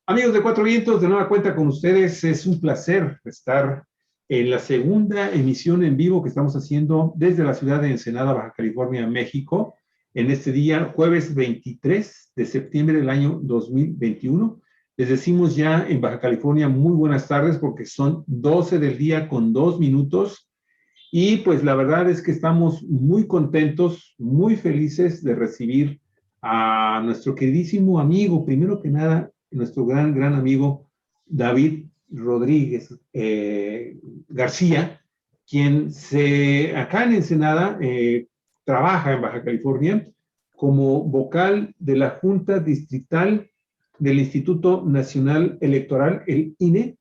Amigos de Cuatro Vientos, de nueva cuenta con ustedes. Es un placer estar en la segunda emisión en vivo que estamos haciendo desde la ciudad de Ensenada, Baja California, México, en este día, jueves 23 de septiembre del año 2021. Les decimos ya en Baja California muy buenas tardes porque son 12 del día con 2 minutos. Y pues la verdad es que estamos muy contentos, muy felices de recibir a nuestro queridísimo amigo, primero que nada, nuestro gran amigo David Rodríguez García, quien acá en Ensenada trabaja en Baja California como vocal de la Junta Distrital del Instituto Nacional Electoral, el INE,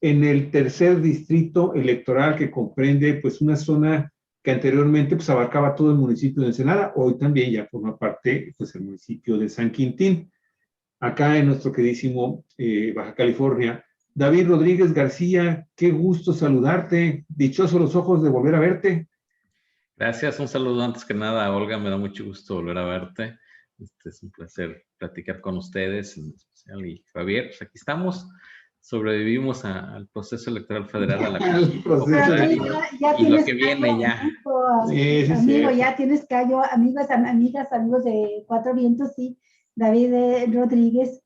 en el tercer distrito electoral que comprende pues una zona que anteriormente pues abarcaba todo el municipio de Ensenada, hoy también ya forma parte pues el municipio de San Quintín, acá en nuestro queridísimo Baja California. David Rodríguez García, qué gusto saludarte, dichosos los ojos de volver a verte. Gracias, un saludo antes que nada, Olga, me da mucho gusto volver a verte. Es un placer platicar con ustedes, en especial, y Javier, pues aquí estamos. Sobrevivimos al proceso electoral federal, a la popular y lo que viene ya. Amigo, ya tienes callo, amigas, amigos de Cuatro Vientos, sí. David Rodríguez,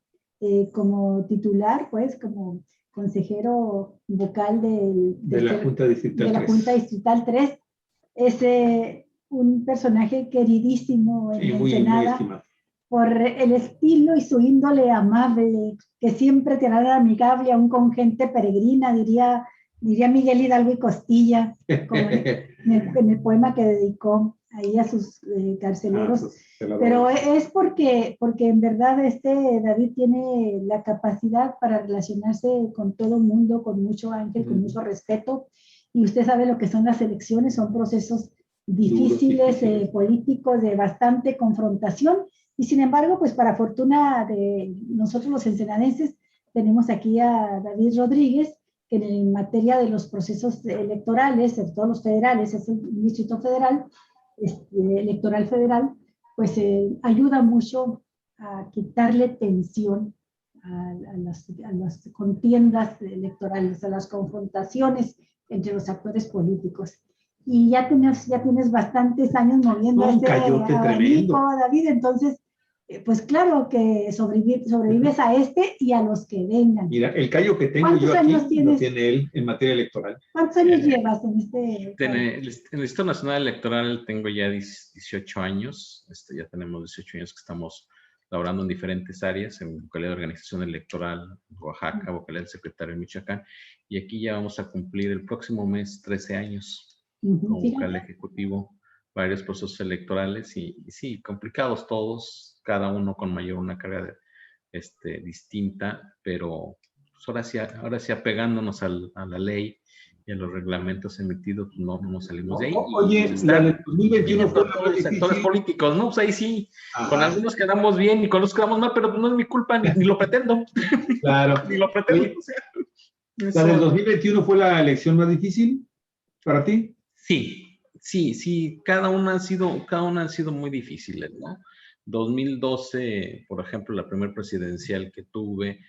como titular, pues, como consejero vocal de la Junta Distrital 3. De la Junta Distrital 3. Es un personaje queridísimo en Ensenada por el estilo y su índole amable, que siempre te hará amigable aún con gente peregrina, diría Miguel Hidalgo y Costilla, como en el poema que dedicó ahí a sus carceleros. Pero es porque en verdad David tiene la capacidad para relacionarse con todo el mundo, con mucho ángel, con mucho respeto, y usted sabe lo que son las elecciones, son procesos difíciles, políticos, de bastante confrontación. Y sin embargo, pues para fortuna de nosotros los ensenadenses, tenemos aquí a David Rodríguez, que en materia de los procesos electorales, sobre todo los federales, es el Distrito Federal, electoral federal, pues ayuda mucho a quitarle tensión a las contiendas electorales, a las confrontaciones entre los actores políticos. Y ya tienes bastantes años moviendo abanico, David, entonces pues claro que sobrevives a y a los que vengan. Mira, el callo que tengo yo aquí lo tiene él en materia electoral. ¿Cuántos años llevas en En el Instituto Nacional Electoral tengo ya 18 años. Ya tenemos 18 años que estamos laborando en diferentes áreas, en vocalía de organización electoral, Oaxaca, vocalía del secretario de Michoacán, y aquí ya vamos a cumplir el próximo mes 13 años como vocal ejecutivo, varios procesos electorales y sí, complicados todos, cada uno con una carga distinta, pero pues ahora sí apegándonos a la ley y a los reglamentos emitidos, no nos salimos de ahí. Oye, la del 2021 fue todos los sectores políticos, ¿no? Pues ahí sí, con algunos quedamos bien y con los quedamos mal, pero no es mi culpa, ni lo pretendo. Claro. Ni lo pretendo. Oye, ¿la del 2021 fue la elección más difícil para ti? Sí, cada una han sido muy difíciles, ¿no? 2012, por ejemplo, la primera presidencial que tuve,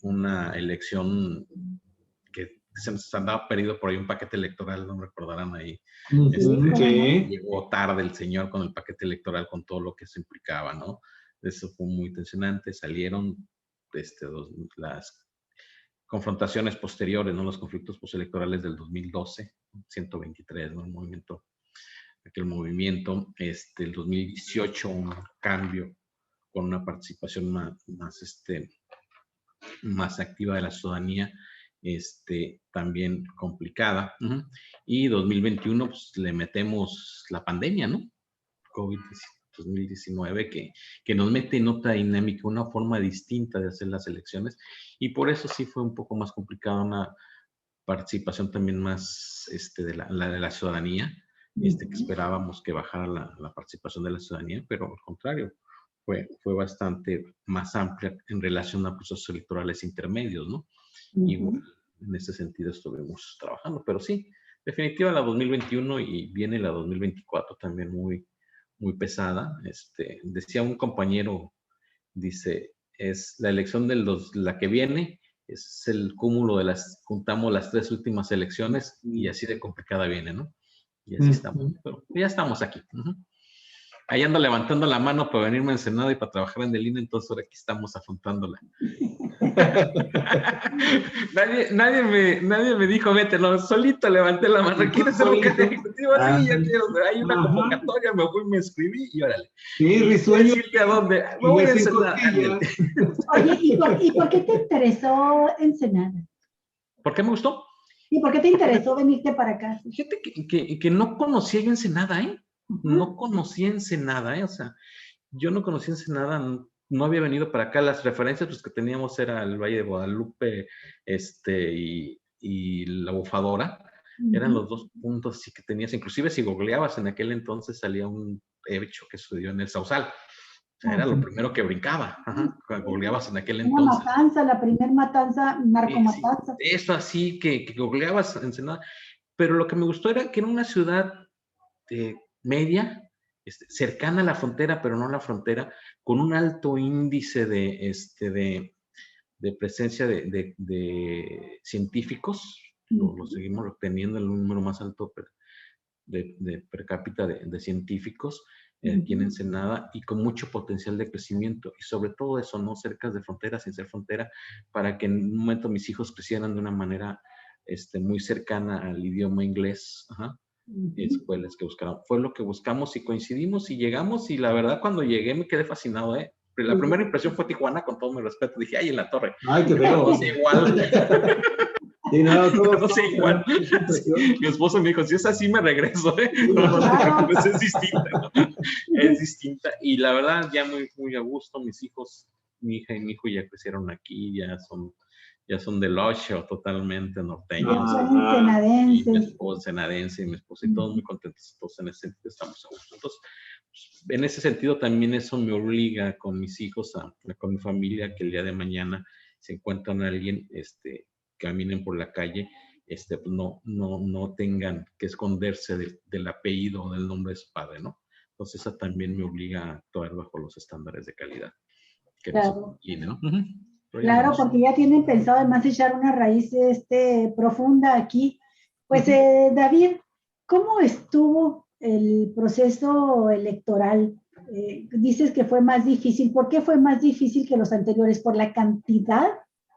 una elección que se nos andaba perdido por ahí un paquete electoral, no recordarán ahí. Llegó tarde el señor con el paquete electoral, con todo lo que eso implicaba, ¿no? Eso fue muy tensionante, salieron las confrontaciones posteriores, ¿no? Los conflictos postelectorales del 2012, 123, ¿no? Aquel movimiento, el 2018, un cambio con una participación más activa de la ciudadanía, también complicada. Y 2021, pues le metemos la pandemia, ¿no? COVID-2019, que nos mete en otra dinámica, una forma distinta de hacer las elecciones, y por eso sí fue un poco más complicada, una participación también más de la ciudadanía, que esperábamos que bajara la participación de la ciudadanía, pero al contrario, fue bastante más amplia en relación a procesos electorales intermedios, ¿no? Y bueno, en ese sentido estuvimos trabajando, pero sí, definitiva la 2021 y viene la 2024 también muy pesada. Decía un compañero, dice, es la elección de la que viene, es el cúmulo de juntamos las 3 últimas elecciones y así de complicada viene, ¿no? Y así estamos, pero ya estamos aquí. Ahí ando levantando la mano para venirme a Ensenada y para trabajar en el INE, entonces ahora aquí estamos afrontándola. nadie me dijo, vete, no, solito levanté la mano. ¿Quieres ser vocal ejecutivo? Sí, ya quiero. Hay una convocatoria, me fui, me escribí y órale. Sí, risueño. ¿A dónde? Me voy a Ensenada. Oye, ¿y por qué te interesó Ensenada? ¿Por qué me gustó? ¿Y por qué te interesó venirte para acá? Fíjate que no conocía yo Ensenada, ¿eh? No conocía Ensenada, ¿eh? O sea, yo no conocía Ensenada, no había venido para acá. Las referencias pues, que teníamos era el Valle de Guadalupe y la Bufadora. Eran los 2 puntos sí que tenías. Inclusive si googleabas en aquel entonces salía un hecho que sucedió en el Sausal. O sea, era lo primero que brincaba. Cuando googleabas en aquel entonces. Una matanza, la primer matanza, narcomatanza. Sí, eso así que googleabas Ensenada. Pero lo que me gustó era que era una ciudad media, cercana a la frontera, pero no a la frontera, con un alto índice de presencia de científicos. Lo seguimos teniendo el número más alto de per cápita de científicos aquí en Ensenada, y con mucho potencial de crecimiento, y sobre todo eso, no cerca de frontera, sin ser frontera, para que en un momento mis hijos crecieran de una manera muy cercana al idioma inglés. Escuelas que buscaron. Fue lo que buscamos y coincidimos y llegamos, y la verdad cuando llegué me quedé fascinado, ¿eh? La primera impresión fue Tijuana, con todo mi respeto. Dije, ay, en la torre. Ay, qué feo. No sé igual. Sí, no sé igual. Mi esposo me dijo, si es así me regreso, ¿eh? No te preocupes, es distinta, ¿no? Es distinta. Y la verdad, ya muy, muy a gusto. Mis hijos, mi hija y mi hijo ya crecieron aquí, ya son del ocho, totalmente norteños. Senadenses. Mi esposa senadense y mi esposa, y todos muy contentos. Entonces, en ese sentido estamos a gusto. Entonces, en ese sentido también eso me obliga con mis hijos, con mi familia, que el día de mañana se encuentran a alguien, caminen por la calle, pues no tengan que esconderse del apellido o del nombre de su padre, ¿no? Entonces, esa también me obliga a actuar bajo los estándares de calidad que claro. tiene, ¿no? Claro, porque ya tienen pensado además echar una raíz profunda aquí. Pues, David, ¿cómo estuvo el proceso electoral? Dices que fue más difícil. ¿Por qué fue más difícil que los anteriores? ¿Por la cantidad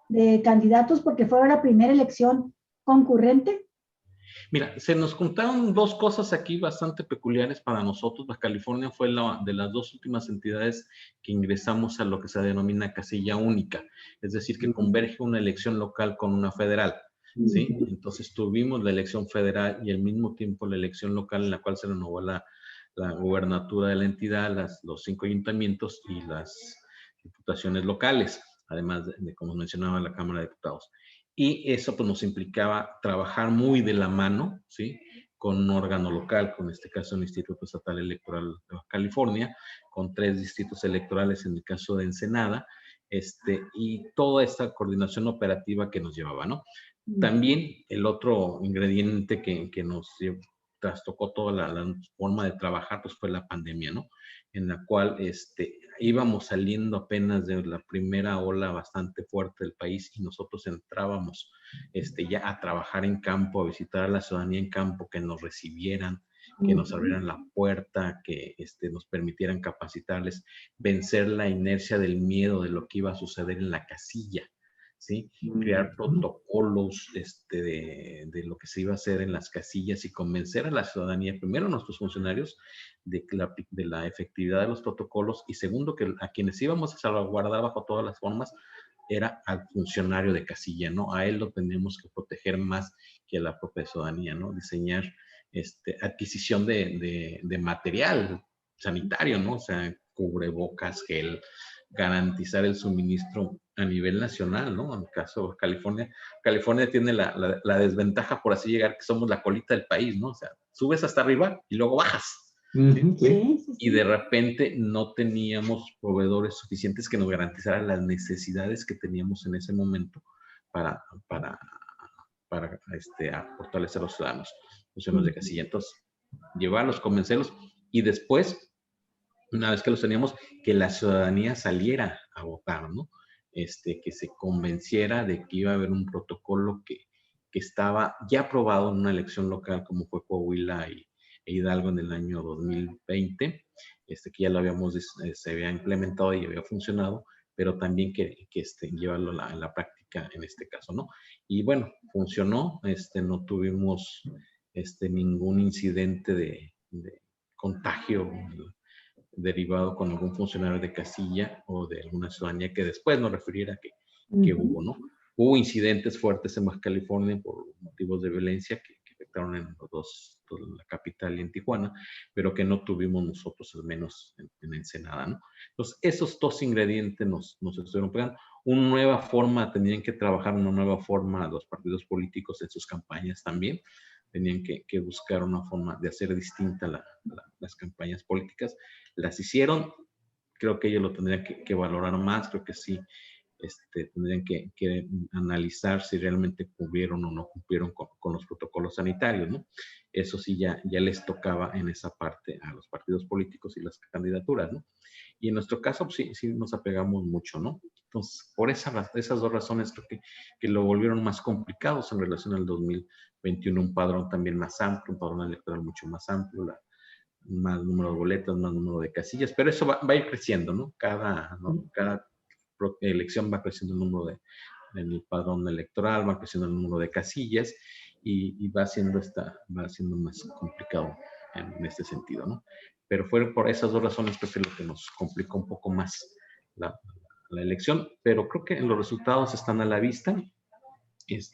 de candidatos? ¿Porque fue la primera elección concurrente? Mira, se nos contaron 2 cosas aquí bastante peculiares para nosotros. Baja California fue de las 2 últimas entidades que ingresamos a lo que se denomina casilla única, es decir, que converge una elección local con una federal, ¿sí? Entonces tuvimos la elección federal y al mismo tiempo la elección local, en la cual se renovó la gubernatura de la entidad, los 5 ayuntamientos y las diputaciones locales, además de como mencionaba, la Cámara de Diputados. Y eso pues nos implicaba trabajar muy de la mano, ¿sí? Con un órgano local, con este caso el Instituto Estatal Electoral de Baja California, con 3 distritos electorales en el caso de Ensenada, y toda esta coordinación operativa que nos llevaba, ¿no? También el otro ingrediente que nos trastocó toda la forma de trabajar, pues fue la pandemia, ¿no? En la cual íbamos saliendo apenas de la primera ola bastante fuerte del país, y nosotros entrábamos ya a trabajar en campo, a visitar a la ciudadanía en campo, que nos recibieran, que nos abrieran la puerta, que nos permitieran capacitarles, vencer la inercia del miedo de lo que iba a suceder en la casilla, ¿sí? Crear protocolos de lo que se iba a hacer en las casillas y convencer a la ciudadanía, primero a nuestros funcionarios, de la efectividad de los protocolos, y segundo, que a quienes íbamos a salvaguardar bajo todas las formas era al funcionario de casilla, ¿no? A él lo teníamos que proteger más que a la propia ciudadanía, ¿no? Diseñar adquisición de material sanitario, ¿no? O sea, cubrebocas, gel, garantizar el suministro a nivel nacional, ¿no? En el caso de California tiene la desventaja, por así llegar, que somos la colita del país, ¿no? O sea, subes hasta arriba y luego bajas. ¿Sí? Y de repente no teníamos proveedores suficientes que nos garantizaran las necesidades que teníamos en ese momento para fortalecer a los ciudadanos, funcionarios de casilla. Entonces, llevarlos, convencerlos, y después una vez que los teníamos, que la ciudadanía saliera a votar, ¿no? Que se convenciera de que iba a haber un protocolo que estaba ya aprobado en una elección local como fue Coahuila e Hidalgo en el año 2020, que ya lo se había implementado y había funcionado, pero también que llevarlo a la práctica en este caso, ¿no? Y bueno, funcionó, no tuvimos ningún incidente de contagio derivado con algún funcionario de casilla o de alguna ciudadanía que después nos refiriera que hubo, ¿no? Hubo incidentes fuertes en Baja California por motivos de violencia que afectaron en la capital y en Tijuana, pero que no tuvimos nosotros, al menos en Ensenada, ¿no? Entonces, esos dos ingredientes nos estuvieron pegando. Una nueva forma, tenían que trabajar una nueva forma los partidos políticos en sus campañas también. Tenían que buscar una forma de hacer distinta las campañas políticas. Las hicieron, creo que ellos lo tendrían que valorar más, creo que sí, tendrían que analizar si realmente cumplieron o no cumplieron con los protocolos sanitarios, ¿no? Eso sí ya les tocaba en esa parte a los partidos políticos y las candidaturas, ¿no? Y en nuestro caso, pues, sí nos apegamos mucho, ¿no? Entonces, por esas dos razones creo que lo volvieron más complicados en relación al 2021, un padrón también más amplio, un padrón electoral mucho más amplio, más número de boletas, más número de casillas, pero eso va a ir creciendo, ¿no? Cada elección va creciendo el número en el padrón electoral, va creciendo el número de casillas y va siendo más complicado en este sentido, ¿no? Pero fue por esas dos razones que fue lo que nos complicó un poco más la elección, pero creo que los resultados están a la vista.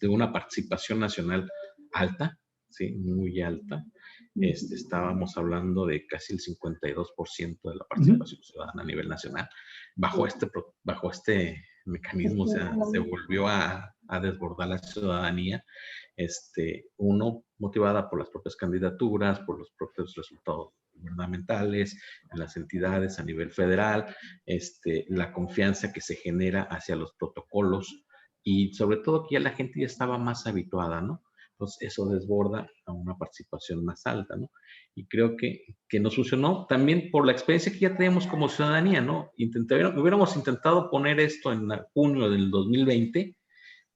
Una participación nacional alta, ¿sí? Muy alta. Estábamos hablando de casi el 52% de la participación ciudadana a nivel nacional. Bajo este mecanismo, o sea, se volvió a desbordar la ciudadanía, uno, motivada por las propias candidaturas, por los propios resultados gubernamentales, en las entidades a nivel federal, la confianza que se genera hacia los protocolos y sobre todo que ya la gente ya estaba más habituada, ¿no? Entonces eso desborda a una participación más alta, ¿no? Y creo que nos funcionó también por la experiencia que ya teníamos como ciudadanía, ¿no? Hubiéramos intentado poner esto en junio del 2020,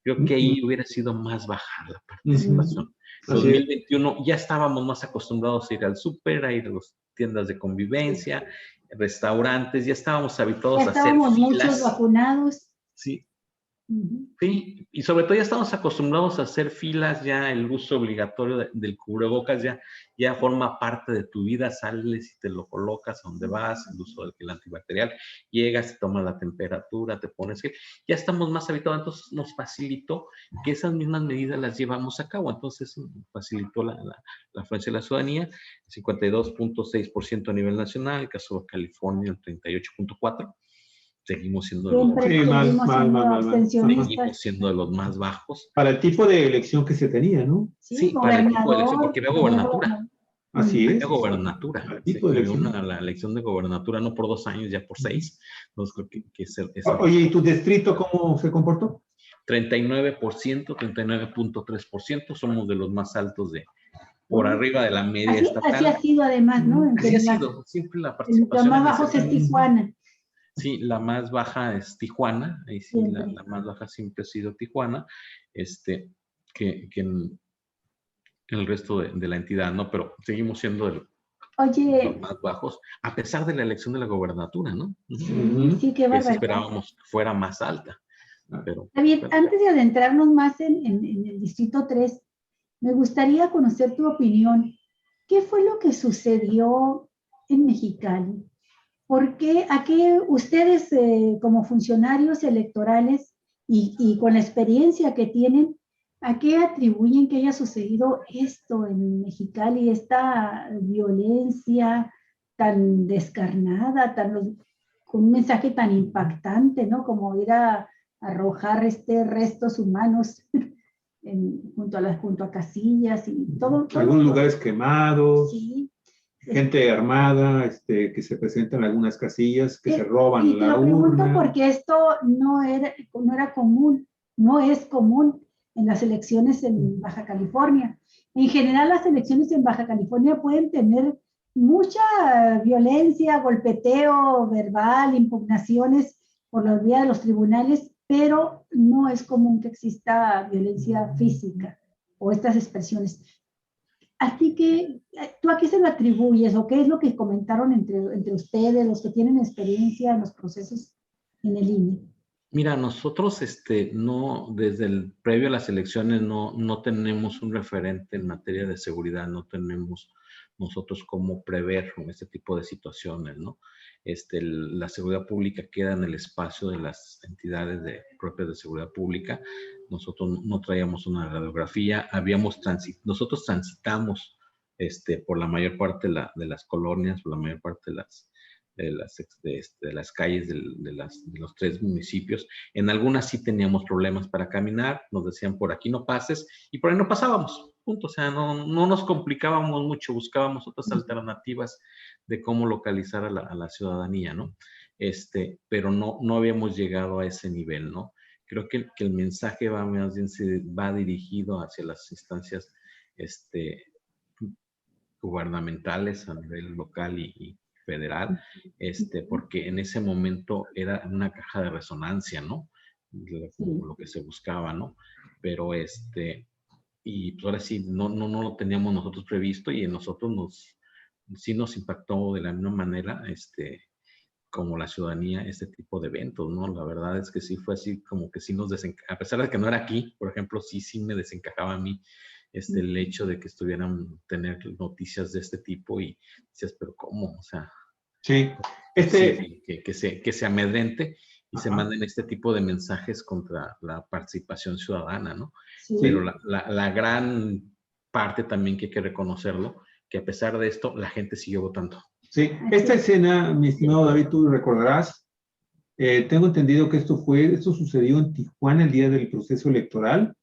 creo que ahí hubiera sido más baja la participación. En 2021 ya estábamos más acostumbrados a ir al súper, a ir a las tiendas de convivencia, restaurantes, ya estábamos habituados a hacer filas. Estábamos muchos vacunados. Sí. Sí, y sobre todo ya estamos acostumbrados a hacer filas, ya el uso obligatorio del cubrebocas ya forma parte de tu vida, sales y te lo colocas a donde vas, el uso del antibacterial, llegas, te tomas la temperatura, te pones gel, ya estamos más habituados, entonces nos facilitó que esas mismas medidas las llevamos a cabo, entonces facilitó la afluencia de la ciudadanía, 52.6% a nivel nacional, el caso de California el 38.4%. Seguimos siendo de los más bajos. Para el tipo de elección que se tenía, ¿no? Sí, para el tipo de elección, porque había gobernatura. Así es. Había gobernatura. La elección de gobernatura, no por 2 años, ya por 6. Entonces creo que Oye, ¿y tu distrito cómo se comportó? 39%, 39.3%, somos de los más altos por arriba de la media estatal. Así ha sido además, ¿no? Así ha sido, siempre la participación. Lo más bajo es Tijuana. Sí, la más baja es Tijuana, ahí sí, la más baja siempre ha sido Tijuana, que en el resto de la entidad, ¿no? Pero seguimos siendo los más bajos, a pesar de la elección de la gobernatura, ¿no? Sí, qué barbaridad. Esperábamos que fuera más alta. Antes de adentrarnos más en el Distrito 3, me gustaría conocer tu opinión. ¿Qué fue lo que sucedió en Mexicali? ¿Por qué? ¿A qué ustedes como funcionarios electorales y con la experiencia que tienen, a qué atribuyen que haya sucedido esto en Mexicali, esta violencia tan descarnada, con un mensaje tan impactante, ¿no? Como ir a arrojar restos humanos junto a casillas y todo. Algunos lugares quemados. Sí. Gente armada, que se presenta en algunas casillas, que se roban la urna. Y te lo pregunto porque esto no era común, no es común en las elecciones en Baja California. En general, las elecciones en Baja California pueden tener mucha violencia, golpeteo verbal, impugnaciones por la vía de los tribunales, pero no es común que exista violencia física o estas expresiones. Así que, ¿tú a qué se lo atribuyes o qué es lo que comentaron entre ustedes, los que tienen experiencia en los procesos en el INE? Mira, nosotros no, desde el previo a las elecciones no tenemos un referente en materia de seguridad, no tenemos nosotros cómo prever este tipo de situaciones, ¿no? La seguridad pública queda en el espacio de las entidades propias de seguridad pública. Nosotros no traíamos una radiografía, nosotros transitamos por la mayor parte de las colonias, por la mayor parte de las calles de los 3 municipios. En algunas sí teníamos problemas para caminar, nos decían por aquí no pases y por ahí no pasábamos, punto. O sea, no nos complicábamos mucho, buscábamos otras alternativas de cómo localizar a la ciudadanía, ¿no? Pero no habíamos llegado a ese nivel, ¿no? Creo que el mensaje más bien va dirigido hacia las instancias gubernamentales a nivel local y federal, porque en ese momento era una caja de resonancia, ¿no? Lo que se buscaba, ¿no? Pero y pues ahora sí, no lo teníamos nosotros previsto y en nosotros sí nos impactó de la misma manera, como la ciudadanía, este tipo de eventos, ¿no? La verdad es que sí fue así como que sí nos a pesar de que no era aquí, por ejemplo, sí me desencajaba a mí el hecho de que estuvieran tener noticias de este tipo y decías, pero ¿cómo? O sea, sí, que se amedrente y se manden este tipo de mensajes contra la participación ciudadana, ¿no? Sí. Pero la gran parte también que hay que reconocerlo, que a pesar de esto, la gente siguió votando. Sí, esta escena, mi estimado David, tú recordarás, tengo entendido que esto sucedió en Tijuana el día del proceso electoral,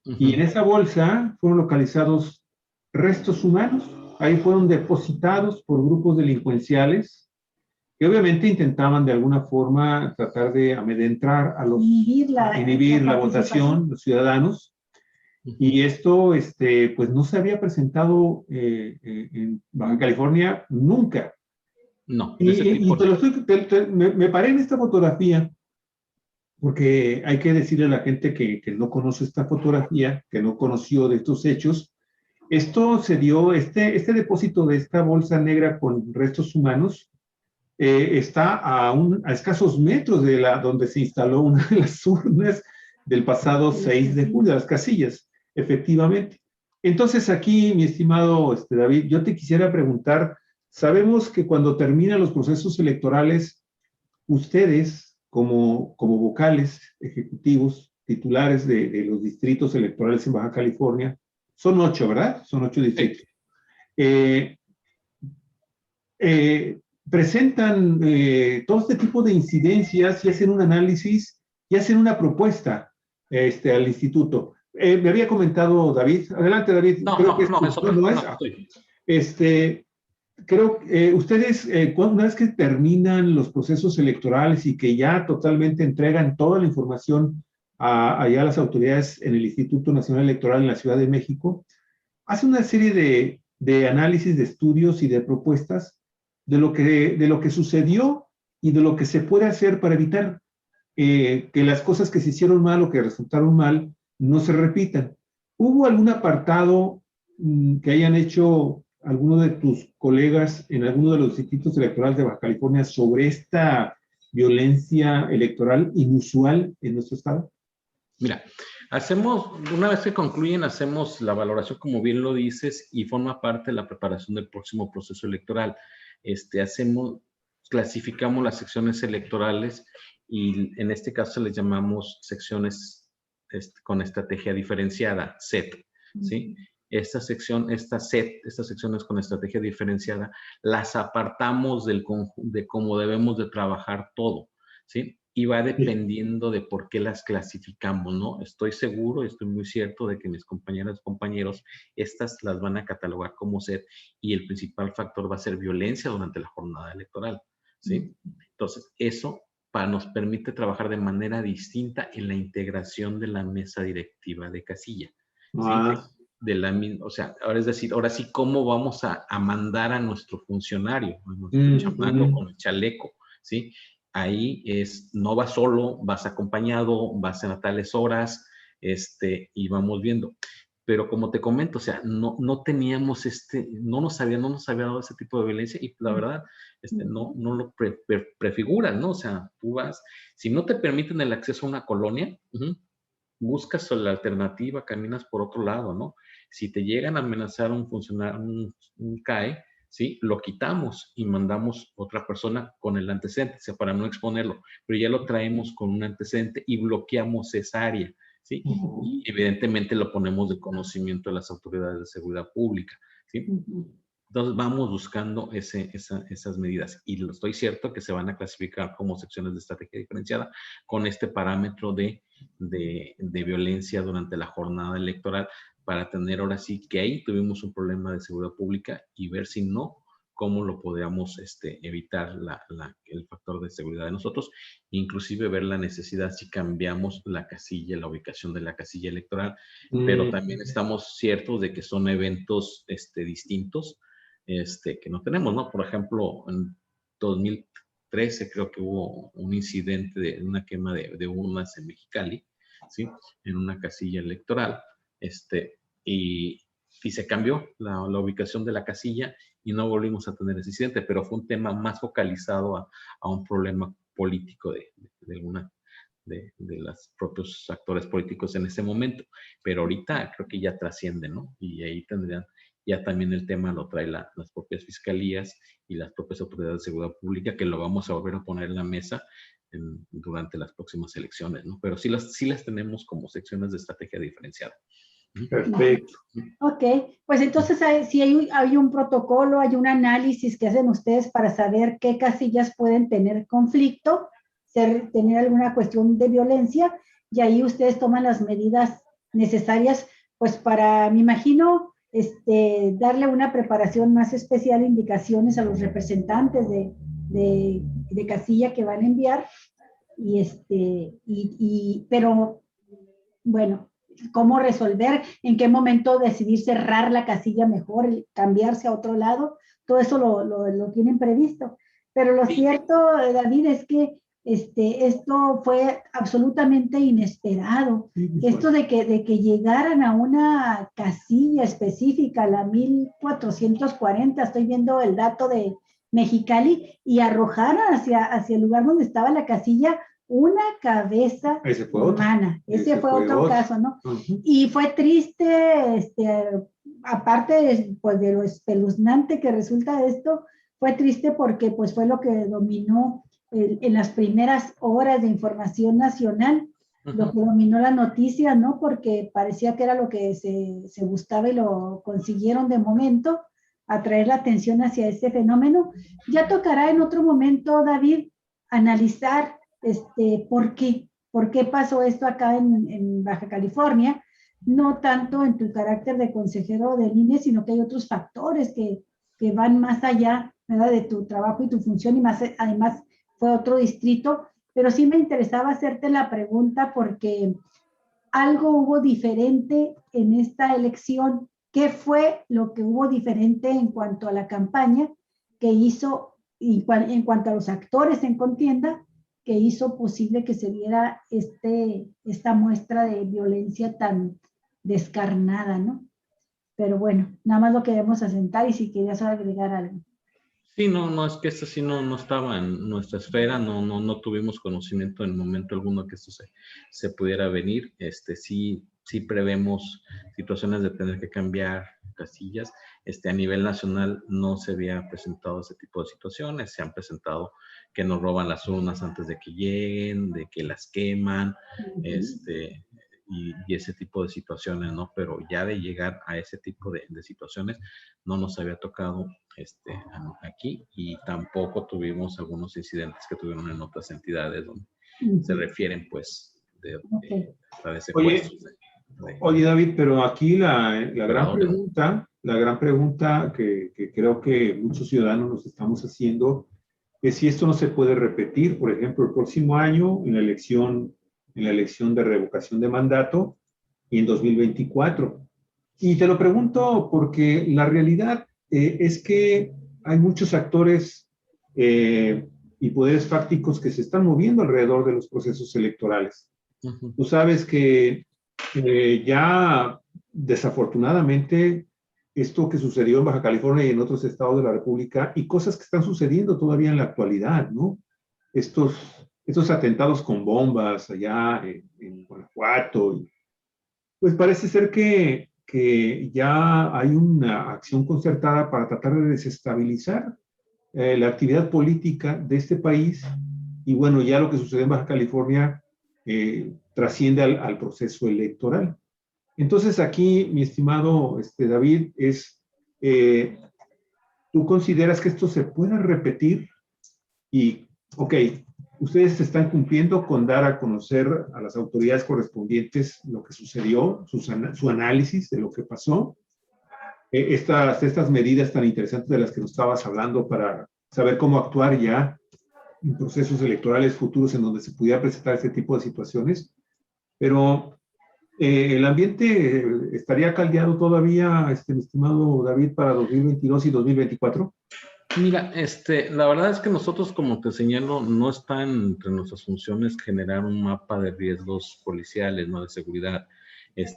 y en esa bolsa fueron localizados restos humanos, ahí fueron depositados por grupos delincuenciales, que obviamente intentaban de alguna forma tratar de amedrentar a inhibir la votación, los ciudadanos, y esto, pues no se había presentado en Baja California nunca. No. Y me paré en esta fotografía porque hay que decirle a la gente que no conoce esta fotografía, que no conoció de estos hechos. Esto se dio, este depósito de esta bolsa negra con restos humanos está a escasos metros de donde se instaló una de las urnas del pasado 6 de julio, las casillas, efectivamente. Entonces aquí, mi estimado David, yo te quisiera preguntar, sabemos que cuando terminan los procesos electorales, ustedes, como vocales ejecutivos, titulares de los distritos electorales en Baja California, son 8, ¿verdad? Son 8 distritos. Sí. Presentan todo este tipo de incidencias y hacen un análisis y hacen una propuesta al instituto. Me había comentado David. Adelante, David. Creo que ustedes, una vez que terminan los procesos electorales y que ya totalmente entregan toda la información allá a las autoridades en el Instituto Nacional Electoral en la Ciudad de México, hacen una serie de análisis, de estudios y de propuestas de lo que sucedió y de lo que se puede hacer para evitar que las cosas que se hicieron mal o que resultaron mal no se repitan. ¿Hubo algún apartado que hayan hecho alguno de tus colegas en alguno de los distritos electorales de Baja California sobre esta violencia electoral inusual en nuestro estado? Mira, una vez que concluyen, hacemos la valoración, como bien lo dices, y forma parte de la preparación del próximo proceso electoral. Clasificamos las secciones electorales y en este caso les llamamos secciones con estrategia diferenciada, SET, ¿sí? Estas secciones con estrategia diferenciada, las apartamos de cómo debemos de trabajar todo, ¿sí? Y va dependiendo de por qué las clasificamos, ¿no? Estoy seguro, estoy muy cierto de que mis compañeras y compañeros, estas las van a catalogar como SET y el principal factor va a ser violencia durante la jornada electoral, ¿sí? Entonces, eso nos permite trabajar de manera distinta en la integración de la mesa directiva de casilla, ¿sí? o sea, ahora es decir, ahora sí, ¿cómo vamos a mandar a nuestro funcionario, a nuestro chamaco con el chaleco, ¿sí? Ahí no vas solo, vas acompañado, vas a tales horas, y vamos viendo. Pero como te comento, o sea, no teníamos no nos había dado ese tipo de violencia y la verdad, no lo prefiguras, ¿no? O sea, tú vas, si no te permiten el acceso a una colonia, buscas la alternativa, caminas por otro lado, ¿no? Si te llegan a amenazar un funcionario, un CAE, ¿sí? Lo quitamos y mandamos otra persona con el antecedente, o sea, para no exponerlo, pero ya lo traemos con un antecedente y bloqueamos esa área, ¿sí? Y evidentemente lo ponemos de conocimiento de las autoridades de seguridad pública, ¿sí? Entonces vamos buscando esas medidas y estoy cierto que se van a clasificar como secciones de estrategia diferenciada con este parámetro de violencia durante la jornada electoral para tener ahora sí que ahí tuvimos un problema de seguridad pública y ver si no, cómo lo podríamos evitar el factor de seguridad de nosotros, inclusive ver la necesidad si cambiamos la casilla, la ubicación de la casilla electoral, pero también estamos ciertos de que son eventos distintos, que no tenemos, ¿no? Por ejemplo, en 2013 creo que hubo un incidente de una quema de urnas en Mexicali, ¿sí? En una casilla electoral, y se cambió la ubicación de la casilla y no volvimos a tener ese incidente, pero fue un tema más focalizado a un problema político de los propios actores políticos en ese momento, pero ahorita creo que ya trasciende, ¿no? Y ahí tendrían, ya también el tema lo trae las propias fiscalías y las propias autoridades de seguridad pública, que lo vamos a volver a poner en la mesa durante las próximas elecciones, ¿no? Pero sí las tenemos como secciones de estrategia diferenciada. Perfecto. Ok, pues entonces si hay un protocolo, hay un análisis que hacen ustedes para saber qué casillas pueden tener conflicto, tener alguna cuestión de violencia, y ahí ustedes toman las medidas necesarias, pues para, me imagino, darle una preparación más especial, indicaciones a los representantes de casilla que van a enviar, pero bueno, cómo resolver, en qué momento decidir cerrar la casilla mejor, cambiarse a otro lado, todo eso lo tienen previsto. Pero lo cierto, David, es que esto fue absolutamente inesperado. Esto de que llegaran a una casilla específica, la 1440, estoy viendo el dato de Mexicali, y arrojaran hacia el lugar donde estaba la casilla una cabeza humana. Ese fue otro caso, ¿no? Y fue triste, aparte pues, de lo espeluznante que resulta esto, fue triste porque pues fue lo que dominó en las primeras horas de información nacional, lo que dominó la noticia, ¿no? Porque parecía que era lo que se buscaba y lo consiguieron de momento, atraer la atención hacia ese fenómeno. Ya tocará en otro momento, David, analizar ¿por qué pasó esto acá en Baja California? No tanto en tu carácter de consejero del INE, sino que hay otros factores que van más allá, ¿verdad? De tu trabajo y tu función, y más, además fue otro distrito, pero sí me interesaba hacerte la pregunta porque algo hubo diferente en esta elección. ¿Qué fue lo que hubo diferente en cuanto a la campaña que hizo, en cuanto a los actores en contienda, que hizo posible que se diera esta muestra de violencia tan descarnada, ¿no? Pero bueno, nada más lo queremos asentar y si querías agregar algo. Sí, no, es que esto sí no estaba en nuestra esfera, no tuvimos conocimiento en momento alguno que esto se pudiera venir. Sí prevemos situaciones de tener que cambiar casillas. A nivel nacional no se había presentado ese tipo de situaciones. Se han presentado que nos roban las urnas antes de que lleguen, de que las queman, y ese tipo de situaciones, ¿no? Pero ya de llegar a ese tipo de situaciones no nos había tocado aquí, y tampoco tuvimos algunos incidentes que tuvieron en otras entidades donde se refieren pues de secuestros. Oye, David, pero aquí la gran pregunta que creo que muchos ciudadanos nos estamos haciendo es si esto no se puede repetir, por ejemplo, el próximo año en la elección de revocación de mandato y en 2024. Y te lo pregunto porque la realidad es que hay muchos actores y poderes fácticos que se están moviendo alrededor de los procesos electorales. Tú sabes que ya desafortunadamente esto que sucedió en Baja California y en otros estados de la República y cosas que están sucediendo todavía en la actualidad, ¿no? Estos atentados con bombas allá en Guanajuato, pues parece ser que ya hay una acción concertada para tratar de desestabilizar la actividad política de este país y bueno, ya lo que sucede en Baja California trasciende al proceso electoral. Entonces aquí, mi estimado David, ¿tú consideras que esto se pueda repetir? Y, ok, ustedes están cumpliendo con dar a conocer a las autoridades correspondientes lo que sucedió, su análisis de lo que pasó, estas medidas tan interesantes de las que nos estabas hablando para saber cómo actuar ya en procesos electorales futuros en donde se pudiera presentar este tipo de situaciones, pero el ambiente estaría caldeado todavía, mi estimado David, para 2022 y 2024. Mira, la verdad es que nosotros, como te señalo, no está entre nuestras funciones generar un mapa de riesgos policiales, no de seguridad.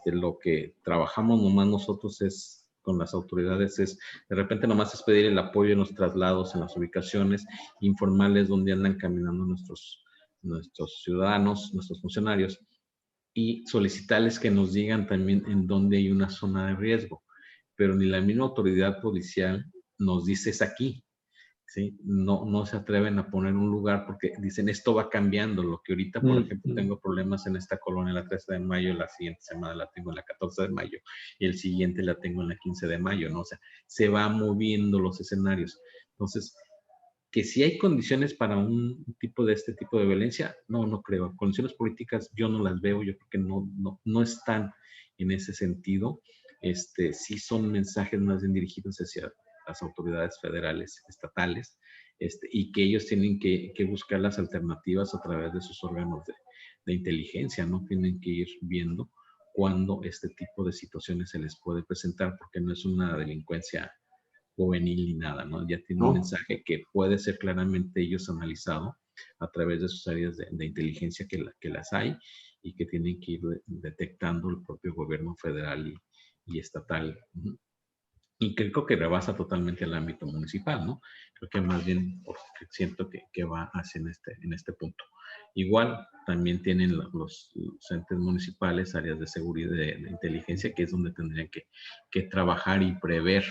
Lo que trabajamos nomás nosotros es con las autoridades es, de repente nomás es pedir el apoyo en los traslados, en las ubicaciones informales donde andan caminando nuestros ciudadanos, nuestros funcionarios, y solicitarles que nos digan también en dónde hay una zona de riesgo. Pero ni la misma autoridad policial nos dice es aquí. ¿Sí? No se atreven a poner un lugar porque dicen esto va cambiando. Lo que ahorita, por ejemplo, tengo problemas en esta colonia la 13 de mayo, la siguiente semana la tengo en la 14 de mayo y el siguiente la tengo en la 15 de mayo, ¿no? O sea, se va moviendo los escenarios. Entonces, que si hay condiciones para un tipo de este tipo de violencia, no creo. Condiciones políticas yo no las veo, yo creo que no están en ese sentido. Sí son mensajes más bien dirigidos hacia las autoridades federales, estatales, y que ellos tienen que buscar las alternativas a través de sus órganos de inteligencia, ¿no? Tienen que ir viendo cuándo este tipo de situaciones se les puede presentar, porque no es una delincuencia juvenil ni nada, ¿no? Ya tiene un mensaje que puede ser claramente ellos analizado a través de sus áreas de inteligencia que las hay y que tienen que ir detectando el propio gobierno federal y estatal. Y creo que rebasa totalmente el ámbito municipal, ¿no? Creo que más bien porque siento que va hacia en este punto. Igual también tienen los entes municipales áreas de seguridad de inteligencia, que es donde tendrían que trabajar y prever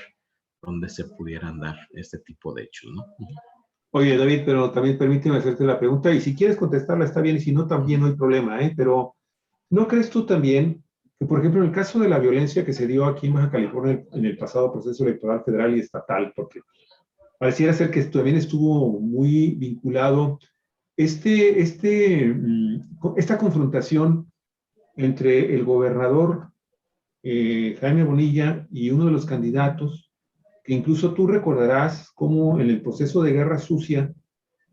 dónde se pudieran dar este tipo de hechos, ¿no? Oye, David, pero también permíteme hacerte la pregunta, y si quieres contestarla está bien, y si no, también no hay problema, ¿eh? Pero, ¿no crees tú también que, por ejemplo, en el caso de la violencia que se dio aquí en Baja California en el pasado proceso electoral federal y estatal, porque pareciera ser que también estuvo muy vinculado esta confrontación entre el gobernador Jaime Bonilla y uno de los candidatos, que incluso tú recordarás cómo en el proceso de guerra sucia,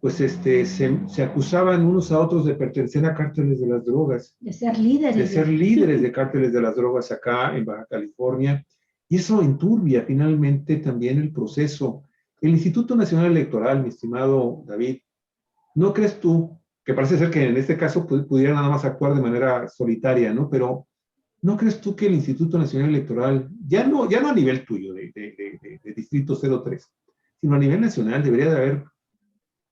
pues se acusaban unos a otros de pertenecer a cárteles de las drogas. De ser líderes. De ser líderes de cárteles de las drogas acá en Baja California. Y eso enturbia finalmente también el proceso. El Instituto Nacional Electoral, mi estimado David, ¿no crees tú, que parece ser que en este caso pudiera nada más actuar de manera solitaria, ¿no? Pero ¿no crees tú que el Instituto Nacional Electoral, ya no a nivel tuyo de Distrito 03, sino a nivel nacional, debería de haber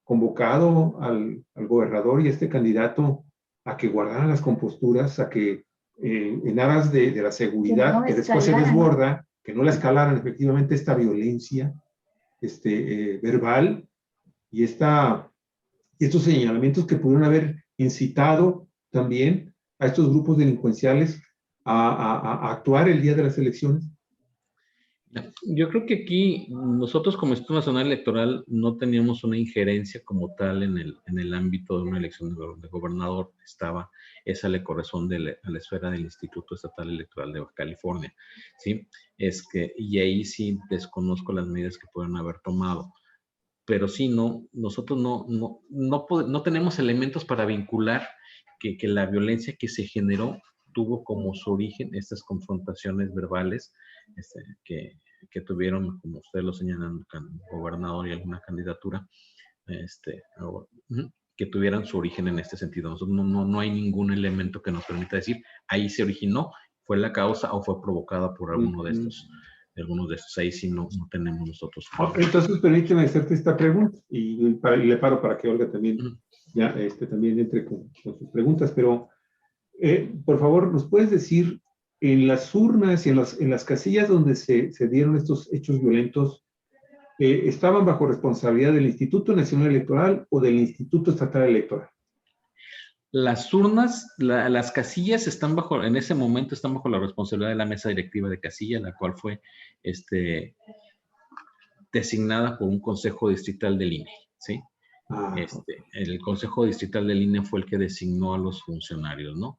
convocado al gobernador y a este candidato a que guardaran las composturas, a que en aras de la seguridad, que después se desborda, que no la escalaran efectivamente esta violencia verbal y estos señalamientos que pudieron haber incitado también a estos grupos delincuenciales a actuar el día de las elecciones? Yo creo que aquí nosotros como Instituto Nacional Electoral no teníamos una injerencia como tal en el ámbito de una elección de gobernador. Esa le corresponde a la esfera del Instituto Estatal Electoral de Baja California, ¿sí? Y ahí sí desconozco las medidas que pueden haber tomado. Pero sí, nosotros no tenemos elementos para vincular que la violencia que se generó tuvo como su origen estas confrontaciones verbales que tuvieron, como ustedes lo señalan, el gobernador y alguna candidatura, que tuvieran su origen en este sentido. Nosotros no hay ningún elemento que nos permita decir, ahí se originó, fue la causa o fue provocada por alguno de estos. Algunos de estos, ahí sí no tenemos nosotros. Entonces, permíteme hacerte esta pregunta y le paro para que Olga también, también entre con sus preguntas, pero por favor, ¿nos puedes decir en las urnas y en las casillas donde se dieron estos hechos violentos, estaban bajo responsabilidad del Instituto Nacional Electoral o del Instituto Estatal Electoral? Las urnas, las casillas en ese momento están bajo la responsabilidad de la mesa directiva de casilla, la cual fue designada por un consejo distrital del INE, ¿sí? El consejo distrital del INE fue el que designó a los funcionarios, ¿no?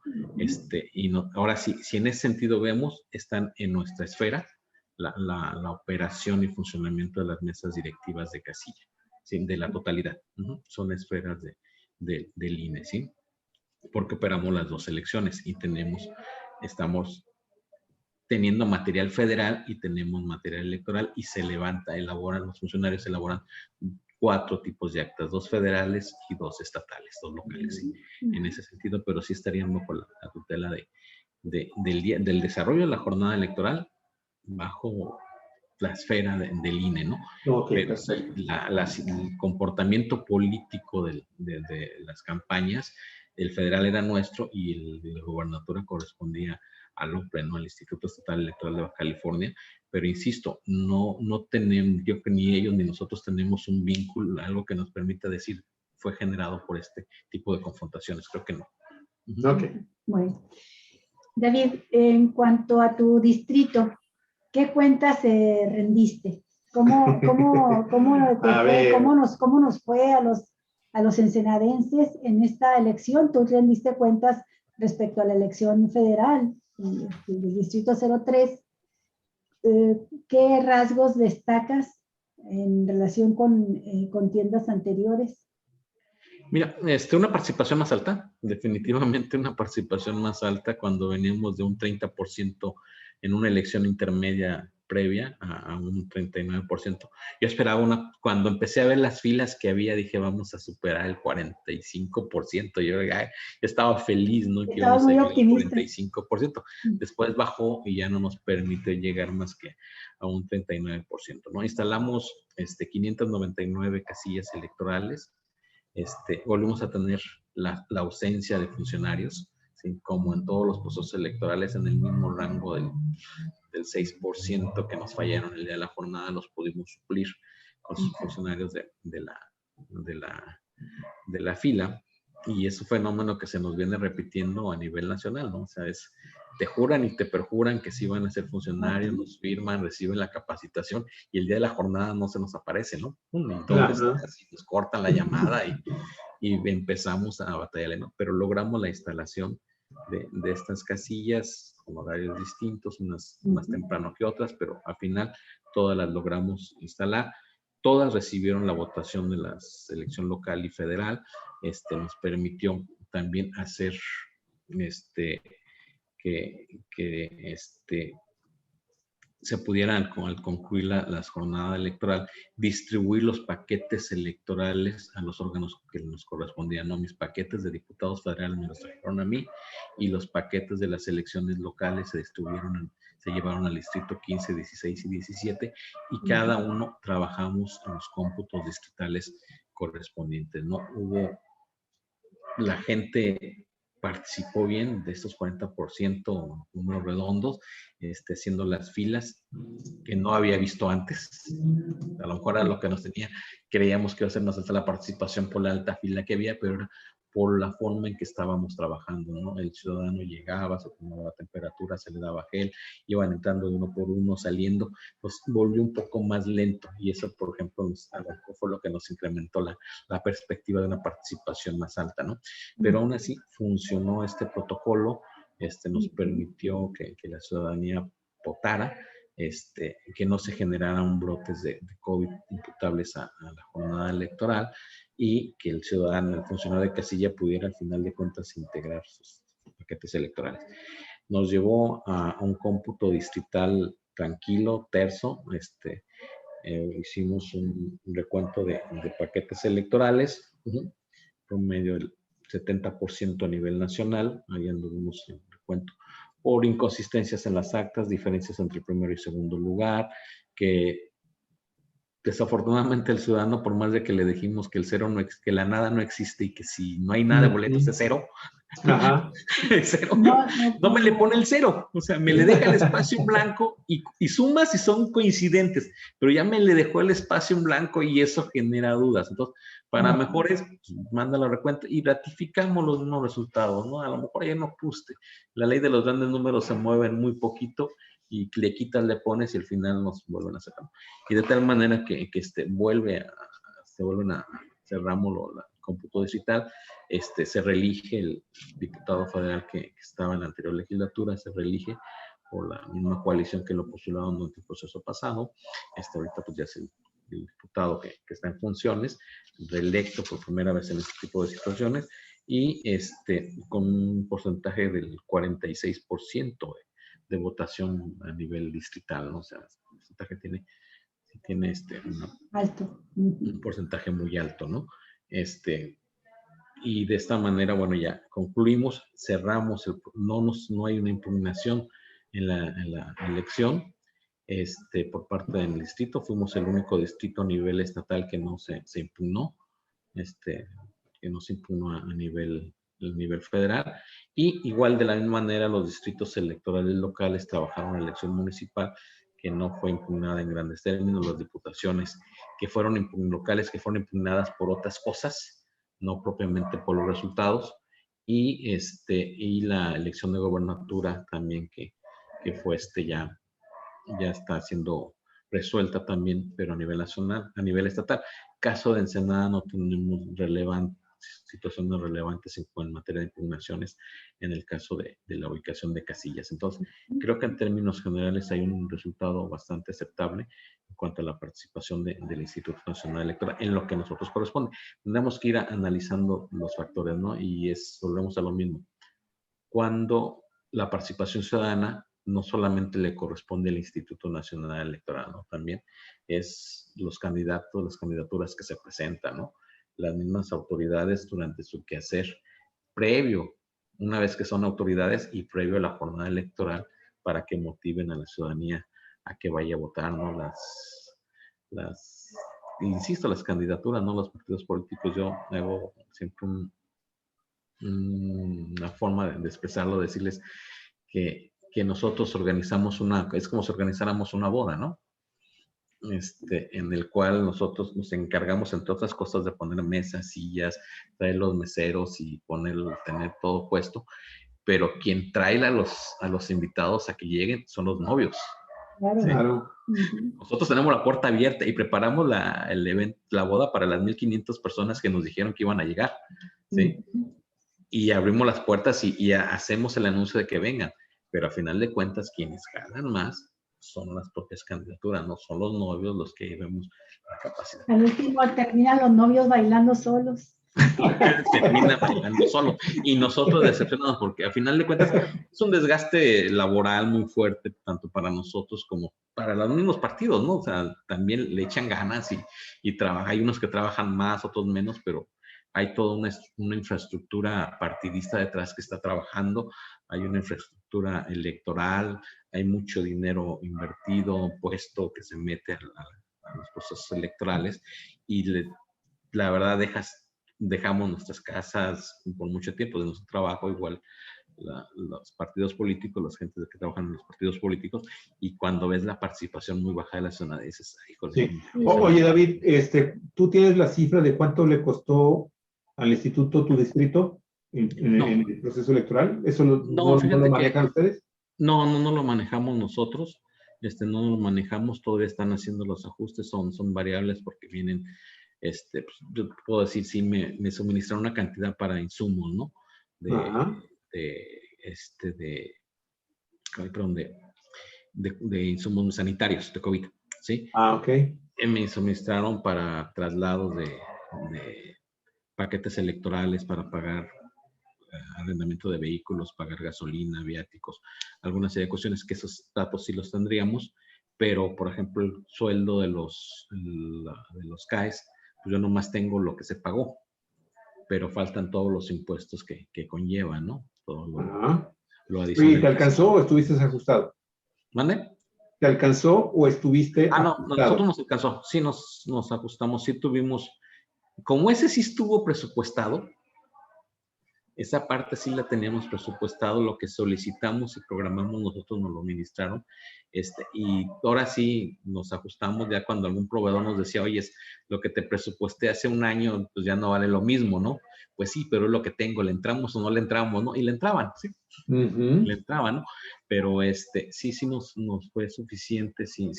Ahora sí, si en ese sentido vemos, están en nuestra esfera la operación y funcionamiento de las mesas directivas de casilla, ¿sí? De la totalidad. Son esferas del INE, ¿sí? Porque operamos las dos elecciones y estamos teniendo material federal y tenemos material electoral y los funcionarios elaboran 4 tipos de actas, 2 federales y 2 estatales, 2 locales, ¿sí? En ese sentido, pero sí estarían bajo la tutela del desarrollo de la jornada electoral bajo la esfera del INE, ¿no? Okay, pero sí, el comportamiento político de las campañas, el federal era nuestro y el de la gobernatura correspondía al OPE, ¿no? Al Instituto Estatal Electoral de Baja California, pero insisto, no tenemos, yo que ni ellos ni nosotros tenemos un vínculo, algo que nos permita decir fue generado por este tipo de confrontaciones, creo que no. Ok. Bueno, David, en cuanto a tu distrito, ¿qué cuentas rendiste? ¿Cómo nos fue a los ensenadenses en esta elección? ¿Tú rendiste cuentas respecto a la elección federal del distrito 03? ¿Qué rasgos destacas en relación con contiendas anteriores? Mira, una participación más alta, definitivamente una participación más alta cuando veníamos de un 30% en una elección intermedia previa a un 39%. Yo esperaba cuando empecé a ver las filas que había, dije, vamos a superar el 45%. Yo estaba feliz, ¿no? Que íbamos a llegar al 45%. Después bajó y ya no nos permite llegar más que a un 39%, ¿no? Instalamos 599 casillas electorales. Volvimos a tener la ausencia de funcionarios, ¿sí? Como en todos los procesos electorales, en el mismo rango del 6% que nos fallaron el día de la jornada, los pudimos suplir con sus funcionarios de la fila, y es un fenómeno que se nos viene repitiendo a nivel nacional, ¿no? O sea, te juran y te perjuran que sí van a ser funcionarios, nos firman, reciben la capacitación y el día de la jornada no se nos aparece, ¿no? Entonces así nos cortan la llamada y empezamos a batallar, ¿no? Pero logramos la instalación de estas casillas con horarios distintos, unas más temprano que otras, pero al final todas las logramos instalar. Todas recibieron la votación de la selección local y federal. Nos permitió también hacer que se pudieran, al concluir la jornada electoral, distribuir los paquetes electorales a los órganos que nos correspondían, ¿no? Mis paquetes de diputados federales me los trajeron a mí y los paquetes de las elecciones locales se llevaron al distrito 15, 16 y 17 y cada uno trabajamos en los cómputos distritales correspondientes, ¿no? La gente participó bien de estos 40%, números redondos, haciendo las filas que no había visto antes. A lo mejor era lo que nos tenía, creíamos que iba a ser más alta la participación por la alta fila que había, pero era por la forma en que estábamos trabajando, ¿no? El ciudadano llegaba, se tomaba la temperatura, se le daba gel, iban entrando de uno por uno, saliendo, pues volvió un poco más lento y eso, por ejemplo, fue lo que nos incrementó la perspectiva de una participación más alta, ¿no? Pero aún así funcionó este protocolo, nos permitió que la ciudadanía votara, que no se generaran brotes de COVID imputables a la jornada electoral y que el ciudadano, el funcionario de casilla pudiera al final de cuentas integrar sus paquetes electorales. Nos llevó a un cómputo distrital tranquilo, terso. Hicimos un recuento de paquetes electorales, promedio del 70% a nivel nacional. Ahí anduvimos en recuento por inconsistencias en las actas, diferencias entre el primero y segundo lugar, que desafortunadamente el ciudadano, por más de que le dijimos que el cero no, que la nada no existe y que si no hay nada de boletos es cero, el cero no me le pone el cero, o sea, me le deja el espacio en blanco y suma si son coincidentes, pero ya me le dejó el espacio en blanco y eso genera dudas. Entonces, para mejores, pues, manda la recuenta y ratificamos los mismos resultados, ¿no? A lo mejor ya no guste. La ley de los grandes números se mueve en muy poquito y le quitas, le pones y al final nos vuelven a sacar. Y de tal manera que se vuelven a cerramos el cómputo digital, se reelige el diputado federal que estaba en la anterior legislatura, se reelige por la misma coalición que lo postularon durante el proceso pasado. Ahorita pues ya es el diputado que está en funciones, reelecto por primera vez en este tipo de situaciones, y con un porcentaje del 46% de votación a nivel distrital, ¿no? O sea, el porcentaje tiene alto. Un porcentaje muy alto, ¿no? Y de esta manera, bueno, ya concluimos, cerramos, no hay una impugnación en la elección por parte del distrito. Fuimos el único distrito a nivel estatal que no se impugnó, que no se impugnó a nivel federal. Y igual de la misma manera los distritos electorales locales trabajaron en la elección municipal que no fue impugnada en grandes términos, las diputaciones que fueron locales que fueron impugnadas por otras cosas, no propiamente por los resultados, y la elección de gobernatura también que fue ya está siendo resuelta también, pero a nivel nacional, a nivel estatal. Caso de Ensenada no tenemos situaciones relevantes en materia de impugnaciones en el caso de la ubicación de casillas. Entonces, creo que en términos generales hay un resultado bastante aceptable en cuanto a la participación del Instituto Nacional Electoral en lo que a nosotros corresponde. Tendremos que ir analizando los factores, ¿no? Y volvemos a lo mismo. Cuando la participación ciudadana no solamente le corresponde al Instituto Nacional Electoral, ¿no? También es los candidatos, las candidaturas que se presentan, ¿no? Las mismas autoridades durante su quehacer previo, una vez que son autoridades y previo a la jornada electoral, para que motiven a la ciudadanía a que vaya a votar, ¿no? Insisto, las candidaturas, ¿no? Los partidos políticos, yo hago siempre una forma de expresarlo, decirles que nosotros organizamos es como si organizáramos una boda, ¿no? En el cual nosotros nos encargamos, entre otras cosas, de poner mesas, sillas, traer los meseros y tener todo puesto, pero quien trae a los invitados a que lleguen son los novios. Claro. Nosotros tenemos la puerta abierta y preparamos la boda para las 1,500 personas que nos dijeron que iban a llegar, ¿sí? Y abrimos las puertas y hacemos el anuncio de que vengan, pero a final de cuentas quienes ganan más son las propias candidaturas, no son los novios los que vemos la capacidad. Al último terminan los novios bailando solos. Termina bailando solo. Y nosotros decepcionados porque a final de cuentas es un desgaste laboral muy fuerte, tanto para nosotros como para los mismos partidos, ¿no? O sea, también le echan ganas y trabajan. Hay unos que trabajan más, otros menos, pero hay toda una infraestructura partidista detrás que está trabajando, hay una infraestructura electoral, hay mucho dinero invertido, puesto que se mete a los procesos electorales y la verdad dejamos nuestras casas por mucho tiempo de nuestro trabajo, igual los partidos políticos, las gentes que trabajan en los partidos políticos, y cuando ves la participación muy baja de la zona, dices, híjole. Sí. Oye, David, ¿tú tienes la cifra de cuánto le costó al instituto tu distrito en el proceso electoral? ¿Eso no lo manejan ustedes? No lo manejamos nosotros. No lo manejamos, todavía están haciendo los ajustes, son variables porque vienen, pues, yo puedo decir, sí, me suministraron una cantidad para insumos, ¿no? De insumos sanitarios de COVID, ¿sí? Ok. Me suministraron para traslados de paquetes electorales, para pagar arrendamiento de vehículos, pagar gasolina, viáticos, alguna serie de cuestiones que esos datos sí los tendríamos, pero por ejemplo el sueldo de los CAES, pues yo nomás tengo lo que se pagó, pero faltan todos los impuestos que conllevan, ¿no? Todo lo adicional. ¿Y te alcanzó o estuviste ajustado? ¿Mande? ¿Te alcanzó o estuviste ajustado? No, nosotros nos alcanzó, sí nos ajustamos, sí tuvimos, como ese sí estuvo presupuestado, esa parte sí la teníamos presupuestado, lo que solicitamos y programamos nosotros nos lo ministraron, y ahora sí nos ajustamos ya cuando algún proveedor nos decía, oye, lo que te presupuesté hace un año, pues ya no vale lo mismo, ¿no? Pues sí, pero es lo que tengo, ¿le entramos o no le entramos, no? Y le entraban, sí, le entraban, ¿no? Pero sí nos fue suficiente, sí,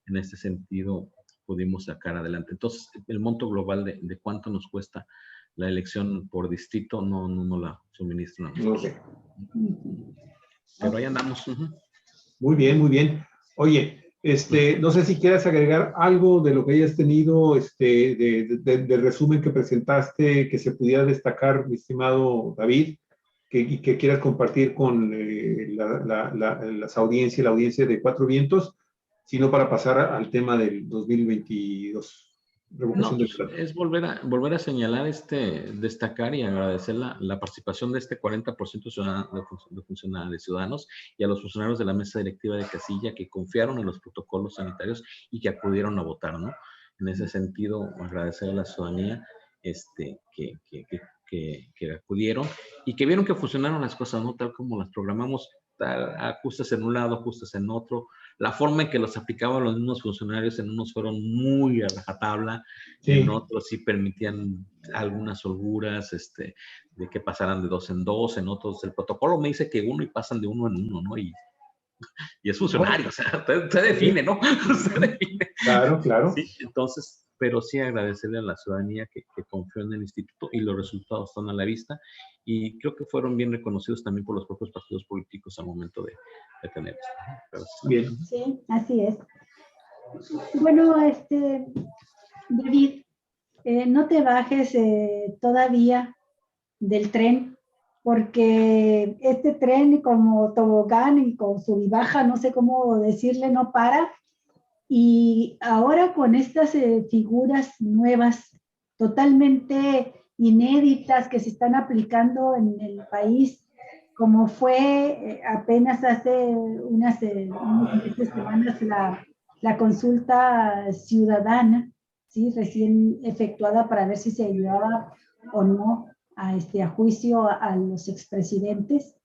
en este sentido pudimos sacar adelante. Entonces, el monto global de cuánto nos cuesta la elección por distrito no la suministran. No sé. Pero ahí andamos. Muy bien, muy bien. Oye, no sé si quieras agregar algo de lo que hayas tenido, del resumen que presentaste, que se pudiera destacar, mi estimado David, que quieras compartir con las audiencias, la audiencia de Cuatro Vientos, sino para pasar al tema del 2022. No, pues es volver a señalar, destacar y agradecer la participación de 40% de ciudadanos y a los funcionarios de la mesa directiva de Casilla que confiaron en los protocolos sanitarios y que acudieron a votar, ¿no? En ese sentido, agradecer a la ciudadanía que acudieron y que vieron que funcionaron las cosas, ¿no? Tal como las programamos, ajustes en un lado, ajustes en otro. La forma en que los aplicaban los mismos funcionarios, en unos fueron muy a rajatabla, sí. En otros sí permitían algunas holguras, de que pasaran de 2 en 2, en otros el protocolo me dice que uno y pasan de 1 en 1, ¿no? Y es funcionario, o sea, se define, ¿no? Se define. Claro, claro. Sí, entonces, pero sí agradecerle a la ciudadanía que confió en el instituto y los resultados están a la vista y creo que fueron bien reconocidos también por los propios partidos políticos al momento de tenerlos. Bien. Sí, así es. Bueno, David, no te bajes todavía del tren, porque este tren como tobogán y con sub y baja, no sé cómo decirle, no para. Y ahora con estas figuras nuevas, totalmente inéditas que se están aplicando en el país, como fue apenas hace unas semanas la consulta ciudadana, ¿sí? Recién efectuada para ver si se llevaba o no a juicio a los expresidentes.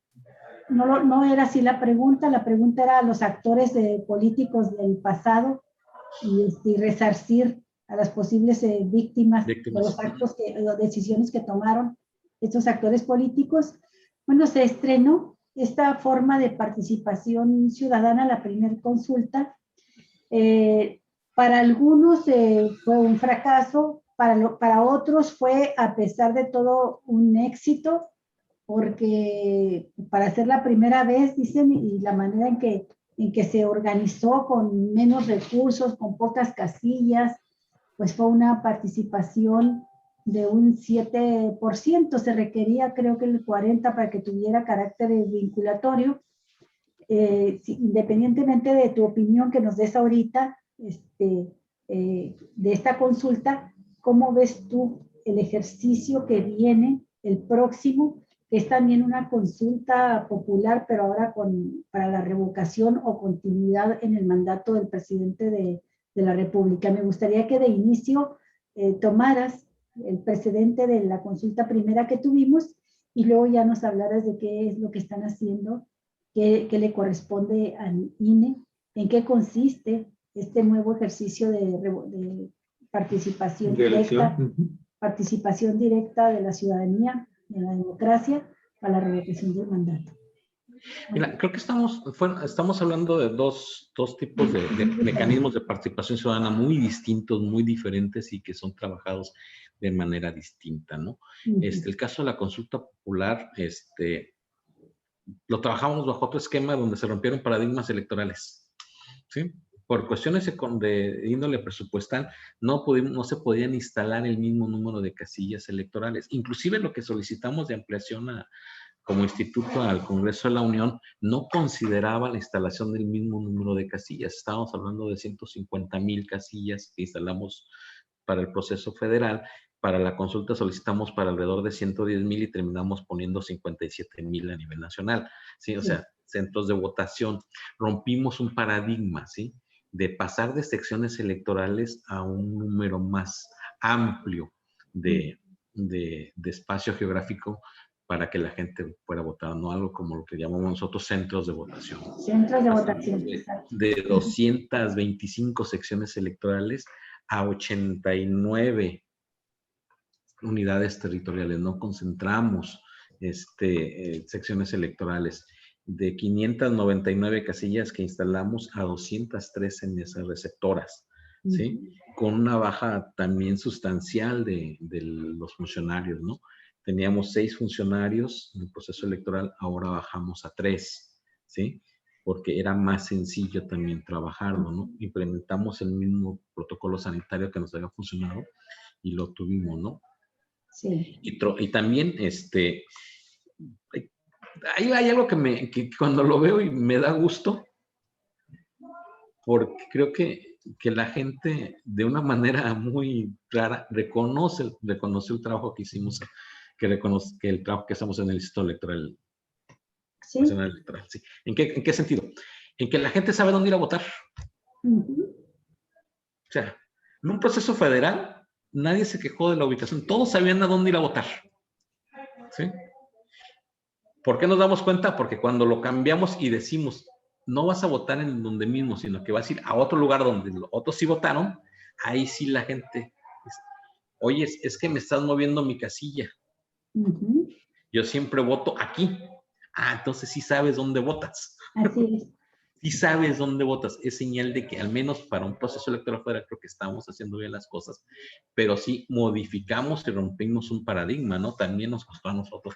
No era así la pregunta era a los actores políticos del pasado y resarcir a las posibles víctimas de los actos, las decisiones que tomaron estos actores políticos. Bueno, se estrenó esta forma de participación ciudadana, la primera consulta. Para algunos fue un fracaso, para otros fue, a pesar de todo, un éxito, porque para ser la primera vez, dicen, y la manera en que se organizó con menos recursos, con pocas casillas, pues fue una participación de un 7%, se requería creo que el 40% para que tuviera carácter vinculatorio. Independientemente de tu opinión que nos des ahorita, de esta consulta, ¿cómo ves tú el ejercicio que viene, el próximo, que es también una consulta popular, pero ahora para la revocación o continuidad en el mandato del presidente de la República? Me gustaría que de inicio tomaras el precedente de la consulta primera que tuvimos y luego ya nos hablaras de qué es lo que están haciendo, qué le corresponde al INE, en qué consiste este nuevo ejercicio de participación directa, participación directa de la ciudadanía, de la democracia, para la revocación del mandato. Mira, creo que estamos hablando de dos tipos de mecanismos de participación ciudadana muy distintos, muy diferentes y que son trabajados de manera distinta, ¿no? El caso de la consulta popular, lo trabajamos bajo otro esquema donde se rompieron paradigmas electorales, ¿sí? por cuestiones de índole presupuestal, no se podían instalar el mismo número de casillas electorales. Inclusive lo que solicitamos de ampliación como instituto al Congreso de la Unión no consideraba la instalación del mismo número de casillas. Estábamos hablando de 150,000 casillas que instalamos para el proceso federal. Para la consulta solicitamos para alrededor de 110,000 y terminamos poniendo 57,000 a nivel nacional, ¿sí? O sea, centros de votación. Rompimos un paradigma, ¿sí? De pasar de secciones electorales a un número más amplio de espacio geográfico para que la gente pueda votar, no algo como lo que llamamos nosotros centros de votación. Centros de votación. De 225 secciones electorales a 89 unidades territoriales, no concentramos secciones electorales. De 599 casillas que instalamos a 213 mesas receptoras, ¿sí? Con una baja también sustancial de los funcionarios, ¿no? Teníamos 6 funcionarios en el proceso electoral, ahora bajamos a 3, ¿sí? Porque era más sencillo también trabajarlo, ¿no? Implementamos el mismo protocolo sanitario que nos había funcionado y lo tuvimos, ¿no? Sí. Y también, hay algo que cuando lo veo y me da gusto, porque creo que la gente de una manera muy clara reconoce el trabajo que hicimos, que reconoce que el trabajo que hacemos en el Instituto Electoral. ¿Sí? Nacional Electoral, sí. ¿En qué sentido? En que la gente sabe dónde ir a votar. O sea, en un proceso federal, nadie se quejó de la ubicación, todos sabían a dónde ir a votar. ¿Sí? ¿Por qué nos damos cuenta? Porque cuando lo cambiamos y decimos, no vas a votar en donde mismo, sino que vas a ir a otro lugar donde los otros sí votaron, ahí sí la gente dice, oye, es que me estás moviendo mi casilla. Yo siempre voto aquí. Ah, entonces sí sabes dónde votas. Así es. Sí sabes dónde votas. Es señal de que al menos para un proceso electoral federal creo que estamos haciendo bien las cosas, pero sí modificamos y rompimos un paradigma, ¿no? También nos costó a nosotros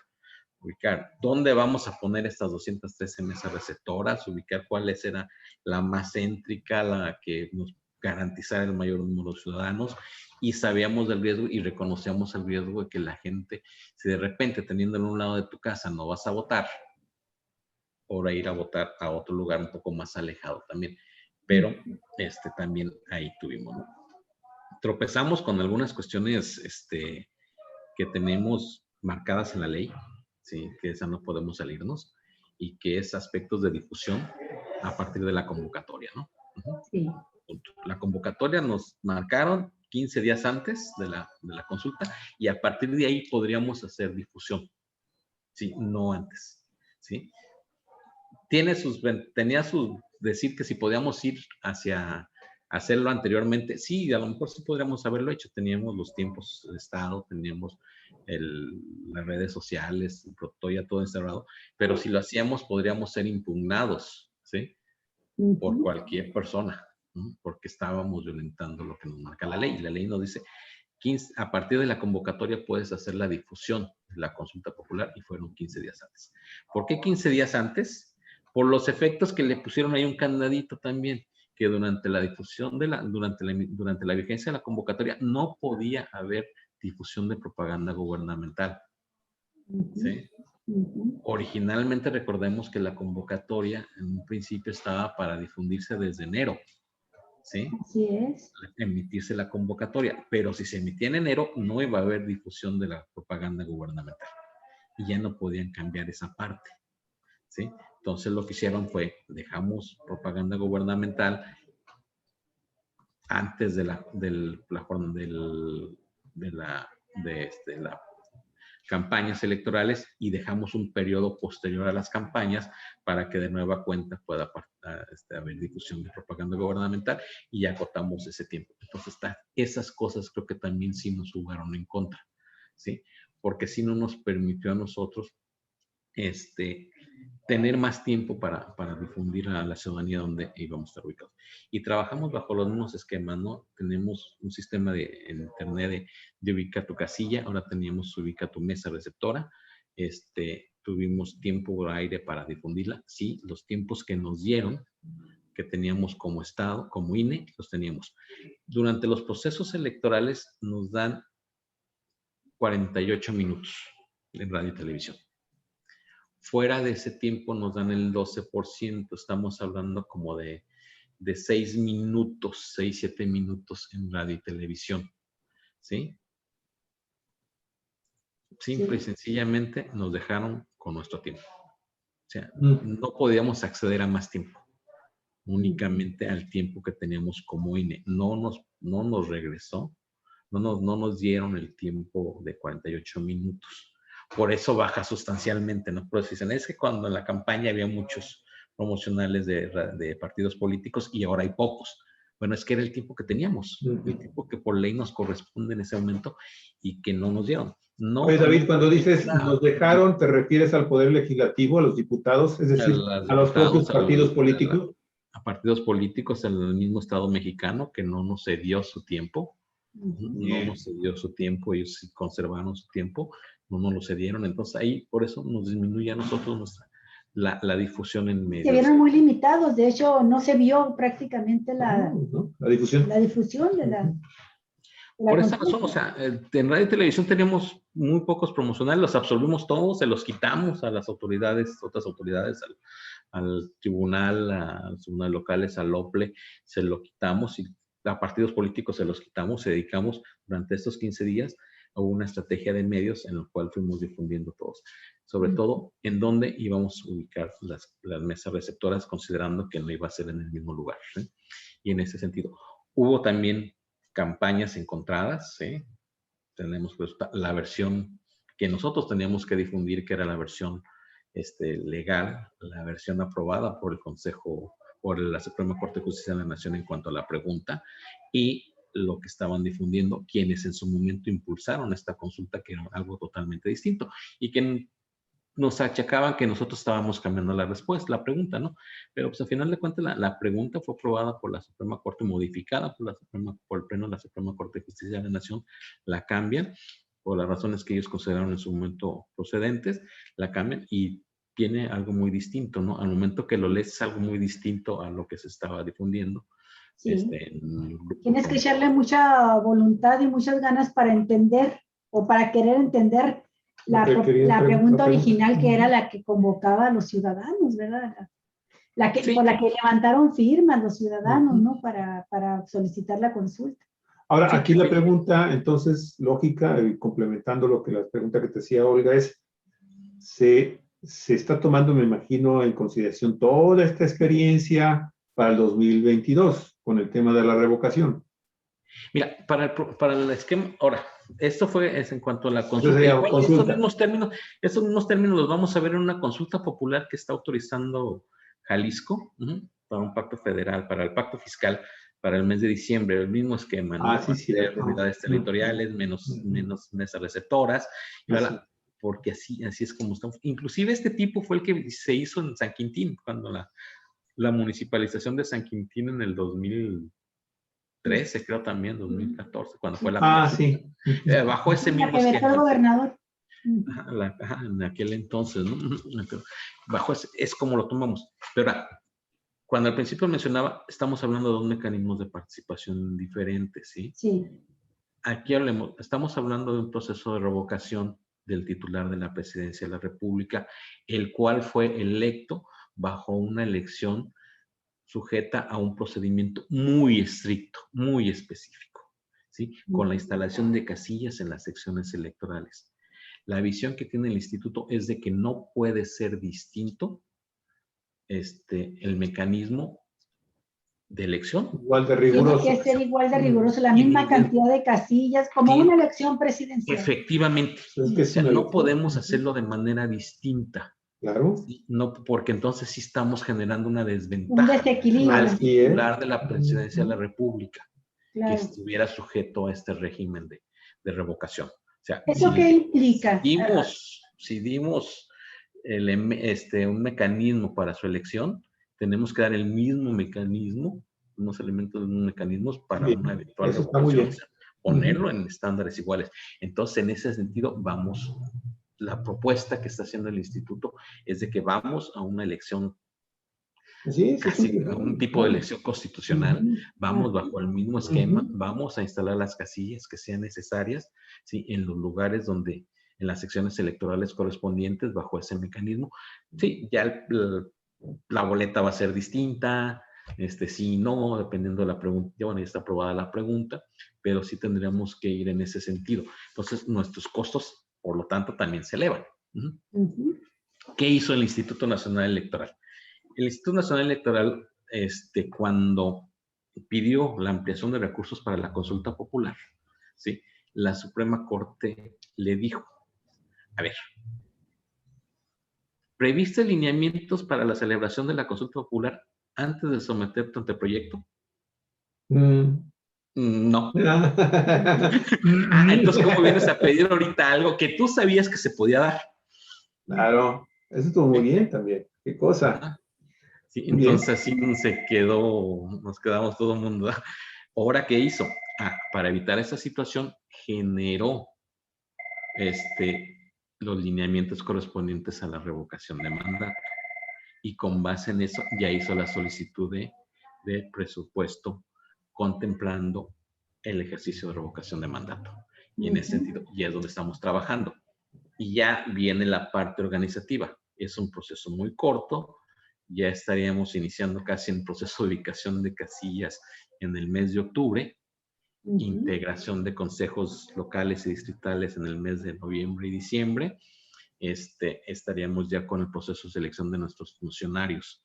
ubicar dónde vamos a poner estas 213 mesas receptoras, ubicar cuál era la más céntrica, la que nos garantizara el mayor número de ciudadanos, y sabíamos del riesgo y reconocíamos el riesgo de que la gente, si de repente teniendo en un lado de tu casa no vas a votar, por ir a votar a otro lugar un poco más alejado también. Pero también ahí tuvimos, ¿no? Tropezamos con algunas cuestiones que tenemos marcadas en la ley, ¿sí? Que esa no podemos salirnos, y que es aspectos de difusión a partir de la convocatoria, ¿no? Sí. La convocatoria nos marcaron 15 días antes de la consulta, y a partir de ahí podríamos hacer difusión, ¿sí? No antes, ¿sí? Tenía su decir que si podíamos ir hacia hacerlo anteriormente, sí, a lo mejor sí podríamos haberlo hecho. Teníamos los tiempos de Estado, teníamos las redes sociales, ya todo instaurado, pero si lo hacíamos podríamos ser impugnados, ¿sí? Por cualquier persona, ¿no? Porque estábamos violentando lo que nos marca la ley. La ley nos dice, a partir de la convocatoria puedes hacer la difusión de la consulta popular, y fueron 15 días antes. ¿Por qué 15 días antes? Por los efectos que le pusieron ahí un candadito también, que durante la difusión durante la vigencia de la convocatoria no podía haber difusión de propaganda gubernamental. ¿Sí? Originalmente recordemos que la convocatoria en un principio estaba para difundirse desde enero, ¿sí? Así es. Emitirse la convocatoria, pero si se emitía en enero no iba a haber difusión de la propaganda gubernamental y ya no podían cambiar esa parte, ¿sí? Entonces lo que hicieron fue, dejamos propaganda gubernamental antes de las campañas electorales, y dejamos un periodo posterior a las campañas para que de nueva cuenta pueda haber difusión de propaganda gubernamental, y ya acotamos ese tiempo. Entonces esas cosas creo que también sí nos jugaron en contra, ¿sí? Porque sí no nos permitió a nosotros tener más tiempo para difundir a la ciudadanía donde íbamos a estar ubicados. Y trabajamos bajo los mismos esquemas, ¿no? Tenemos un sistema en internet de ubicar tu casilla, ahora teníamos ubica tu mesa receptora, tuvimos tiempo aire para difundirla, sí, los tiempos que nos dieron que teníamos como Estado, como INE, los teníamos. Durante los procesos electorales nos dan 48 minutos en radio y televisión. Fuera de ese tiempo nos dan el 12%, estamos hablando como de 6 minutos, 6, 7 minutos en radio y televisión, ¿sí? Simple y sencillamente nos dejaron con nuestro tiempo. O sea, no podíamos acceder a más tiempo, únicamente al tiempo que teníamos como INE. No nos regresó, no nos dieron el tiempo de 48 minutos. Por eso baja sustancialmente, ¿no? Pero dicen, es que cuando en la campaña había muchos promocionales de partidos políticos y ahora hay pocos. Bueno, es que era el tiempo que teníamos, el tiempo que por ley nos corresponde en ese momento y que no nos dieron. No, oye, David, cuando dices nos dejaron, ¿te refieres al Poder Legislativo, a los diputados, es decir, a los propios partidos políticos? A partidos políticos en el mismo Estado mexicano que no nos cedió su tiempo. No nos cedió su tiempo, ellos sí conservaron su tiempo, no nos lo cedieron. Entonces ahí, por eso nos disminuye a nosotros la difusión en medios. Se vieron muy limitados, de hecho no se vio prácticamente la difusión de la... Por esa razón, o sea, en radio y televisión teníamos muy pocos promocionales, los absorbimos todos, se los quitamos a las autoridades, otras autoridades, al tribunal, a los tribunales locales, al OPLE, se lo quitamos y a partidos políticos se los quitamos, se dedicamos durante estos 15 días a una estrategia de medios en la cual fuimos difundiendo todos. Sobre todo, en dónde íbamos a ubicar las mesas receptoras, considerando que no iba a ser en el mismo lugar, ¿sí? Y en ese sentido, hubo también campañas encontradas, ¿sí? Tenemos pues la versión que nosotros teníamos que difundir, que era la versión legal, la versión aprobada por el Consejo, por la Suprema Corte de Justicia de la Nación en cuanto a la pregunta, y lo que estaban difundiendo quienes en su momento impulsaron esta consulta, que era algo totalmente distinto, y que nos achacaban que nosotros estábamos cambiando la respuesta, la pregunta, ¿no? Pero pues al final de cuentas la pregunta fue aprobada por la Suprema Corte, modificada por el Pleno de la Suprema Corte de Justicia de la Nación, la cambian por las razones que ellos consideraron en su momento procedentes, la cambian y tiene algo muy distinto, ¿no? Al momento que lo lees es algo muy distinto a lo que se estaba difundiendo. Sí. Tienes que echarle mucha voluntad y muchas ganas para entender o para querer entender la pregunta original, que era la que convocaba a los ciudadanos, ¿verdad? Por la que levantaron firmas los ciudadanos, ¿no? Para solicitar la consulta. Ahora, aquí la pregunta, entonces, lógica, complementando la pregunta que te decía Olga, es, ¿se está tomando, me imagino, en consideración toda esta experiencia para el 2022 con el tema de la revocación? Mira, para el esquema, ahora, esto fue en cuanto a la consulta. Estos mismos términos los vamos a ver en una consulta popular que está autorizando Jalisco para un pacto federal, para el pacto fiscal, para el mes de diciembre, el mismo esquema, ¿no? Sí. Unidades territoriales, menos mesas receptoras, porque así es como estamos. Inclusive este tipo fue el que se hizo en San Quintín, cuando la municipalización de San Quintín en el 2013, creo también, 2014, cuando fue la sí. Bajo ese mismo esquema. El gobernador. En aquel entonces, ¿no? Bajo es como lo tomamos. Pero cuando al principio mencionaba, estamos hablando de dos mecanismos de participación diferentes, ¿sí? Sí. Aquí estamos hablando de un proceso de revocación del titular de la presidencia de la República, el cual fue electo bajo una elección sujeta a un procedimiento muy estricto, muy específico, ¿sí? Con la instalación de casillas en las secciones electorales. La visión que tiene el instituto es de que no puede ser distinto el mecanismo de elección. Igual de riguroso. Tiene que ser igual de riguroso, la misma cantidad de casillas, como una elección presidencial. Efectivamente. No podemos hacerlo de manera distinta. Claro. No, porque entonces sí estamos generando una desventaja. Un desequilibrio. Al titular de la presidencia de la República, claro, que estuviera sujeto a este régimen de revocación. O sea, ¿eso qué implica? Si dimos un mecanismo para su elección, tenemos que dar el mismo mecanismo, unos elementos de unos mecanismos para una eventual revocación, ponerlo en estándares iguales. Entonces, en ese sentido, la propuesta que está haciendo el instituto es de que vamos a una elección Sí, casi un tipo de elección constitucional, vamos bajo el mismo esquema, vamos a instalar las casillas que sean necesarias, ¿sí? En los lugares donde, en las secciones electorales correspondientes, bajo ese mecanismo. Sí, ya la boleta va a ser distinta, sí, no, dependiendo de la pregunta. Ya, bueno, ya está aprobada la pregunta, pero sí tendríamos que ir en ese sentido. Entonces, nuestros costos, por lo tanto, también se elevan. ¿Qué hizo el Instituto Nacional Electoral? El Instituto Nacional Electoral, cuando pidió la ampliación de recursos para la consulta popular, ¿sí? La Suprema Corte le dijo, a ver, ¿previste lineamientos para la celebración de la consulta popular antes de someterte ante el proyecto? No. Entonces, ¿cómo vienes a pedir ahorita algo que tú sabías que se podía dar? Claro, eso estuvo muy bien también. ¿Qué cosa? Sí, entonces así nos quedamos todo el mundo. ¿Ahora qué hizo? Para evitar esa situación, generó los lineamientos correspondientes a la revocación de mandato. Y con base en eso ya hizo la solicitud de presupuesto contemplando el ejercicio de revocación de mandato. Y en ese sentido ya es donde estamos trabajando. Y ya viene la parte organizativa. Es un proceso muy corto. Ya estaríamos iniciando casi en proceso de ubicación de casillas en el mes de octubre. Integración de consejos locales y distritales en el mes de noviembre y diciembre. Estaríamos ya con el proceso de selección de nuestros funcionarios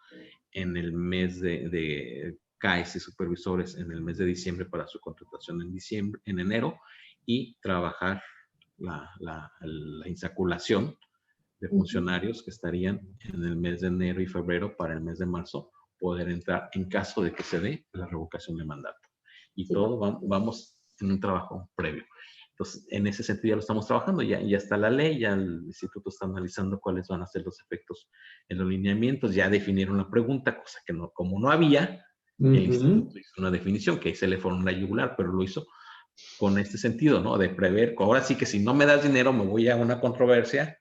en el mes de CAES y supervisores en el mes de diciembre para su contratación en enero, y trabajar la insaculación de funcionarios que estarían en el mes de enero y febrero para el mes de marzo poder entrar en caso de que se dé la revocación de mandato. Y todo vamos en un trabajo previo. Entonces, en ese sentido ya lo estamos trabajando, ya está la ley, ya el instituto está analizando cuáles van a ser los efectos en los lineamientos, ya definieron la pregunta, cosa que no, como no había, el instituto hizo una definición que ahí se le formó la yugular, pero lo hizo con este sentido, ¿no? De prever, ahora sí que si no me das dinero me voy a una controversia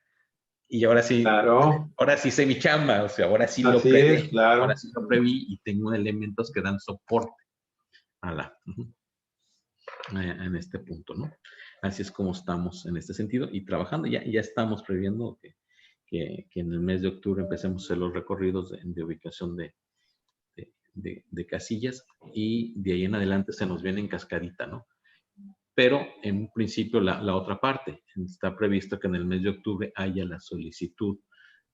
y ahora sí, claro. Ahora sí sé mi chamba, o sea, ahora sí lo preví, claro. Ahora sí lo preví y tengo elementos que dan soporte en este punto, ¿no? Así es como estamos en este sentido y trabajando. Ya estamos previendo que en el mes de octubre empecemos a hacer los recorridos de ubicación de casillas, y de ahí en adelante se nos viene en cascadita, ¿no? Pero en un principio la otra parte, está previsto que en el mes de octubre haya la solicitud,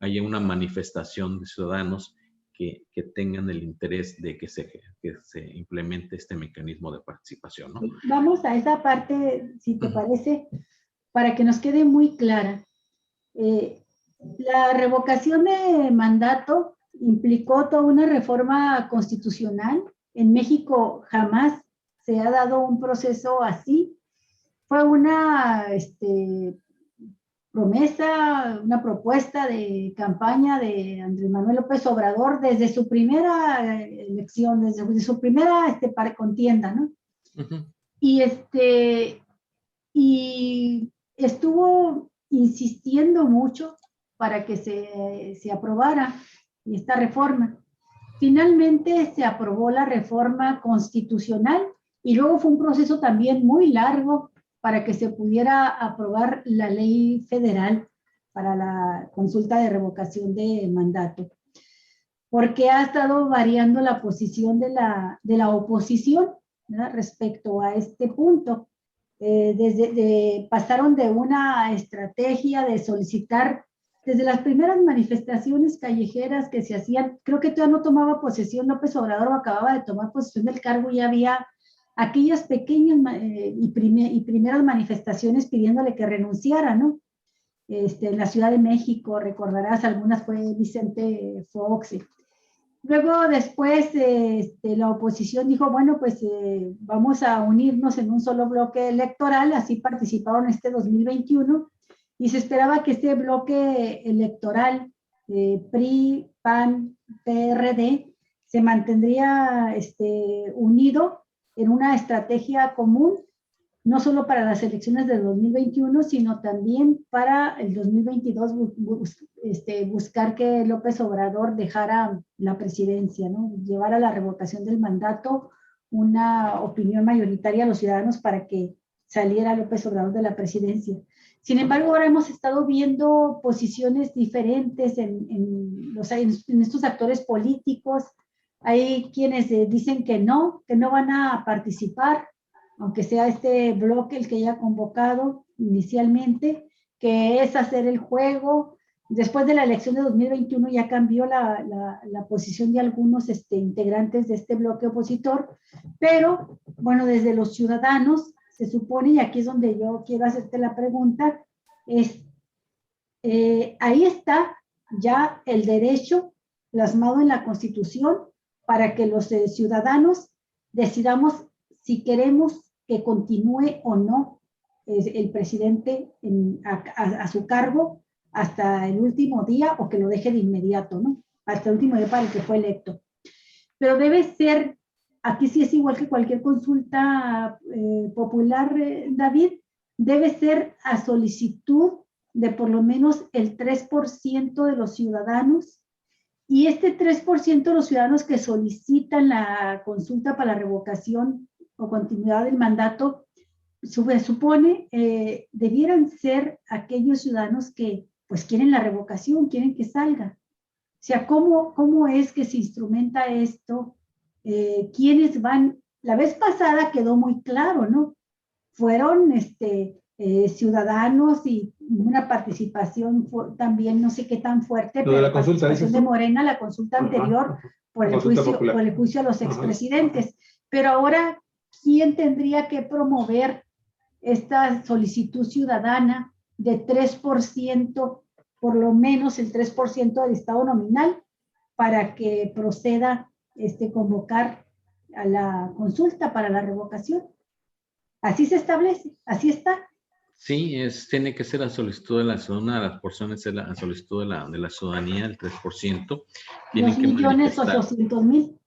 haya una manifestación de ciudadanos que tengan el interés de que se implemente este mecanismo de participación, ¿no? Vamos a esa parte, si te parece, para que nos quede muy clara. La revocación de mandato implicó toda una reforma constitucional. En México jamás se ha dado un proceso así. Fue una promesa, una propuesta de campaña de Andrés Manuel López Obrador desde su primera elección, desde su primera contienda, ¿no? Y estuvo insistiendo mucho para que se aprobara esta reforma. Finalmente se aprobó la reforma constitucional y luego fue un proceso también muy largo para que se pudiera aprobar la ley federal para la consulta de revocación de mandato, porque ha estado variando la posición de la oposición, ¿verdad?, respecto a este punto. Pasaron de una estrategia de solicitar, desde las primeras manifestaciones callejeras que se hacían, creo que todavía no tomaba posesión López Obrador o acababa de tomar posesión del cargo, y había aquellas pequeñas y primeras manifestaciones pidiéndole que renunciara, ¿no? En la Ciudad de México, recordarás, algunas fue Vicente Fox. Luego después la oposición dijo, bueno, pues vamos a unirnos en un solo bloque electoral, así participaron 2021, y se esperaba que este bloque electoral, PRI, PAN, PRD, se mantendría unido en una estrategia común no solo para las elecciones del 2021, sino también para el 2022 buscar que López Obrador dejara la presidencia, ¿no? Llevara a la revocación del mandato una opinión mayoritaria a los ciudadanos para que saliera López Obrador de la presidencia. Sin embargo, ahora hemos estado viendo posiciones diferentes en estos actores políticos. Hay quienes dicen que no van a participar, aunque sea este bloque el que haya convocado inicialmente, que es hacer el juego. Después de la elección de 2021 ya cambió la posición de algunos integrantes de este bloque opositor, pero bueno, desde los ciudadanos se supone, y aquí es donde yo quiero hacerte la pregunta, ahí está ya el derecho plasmado en la Constitución para que los ciudadanos decidamos si queremos que continúe o no el presidente a su cargo hasta el último día o que lo deje de inmediato, ¿no? Hasta el último día para el que fue electo. Pero debe ser, aquí sí es igual que cualquier consulta popular, David, debe ser a solicitud de por lo menos el 3% de los ciudadanos, y este 3% de los ciudadanos que solicitan la consulta para la revocación o continuidad del mandato, supone, debieran ser aquellos ciudadanos que pues quieren la revocación, quieren que salga. O sea, ¿cómo es que se instrumenta esto? ¿Quiénes van? La vez pasada quedó muy claro, ¿no? Fueron ciudadanos y una participación también, no sé qué tan fuerte, pero la consulta de Morena, la consulta anterior, por el juicio a los expresidentes. Pero ahora, ¿quién tendría que promover esta solicitud ciudadana de 3%, por lo menos el 3% del estado nominal, para que proceda convocar a la consulta para la revocación? Así se establece, así está. Sí, tiene que ser a solicitud de la ciudadanía, las porciones a solicitud de la ciudadanía, el 3%. 2.800.000,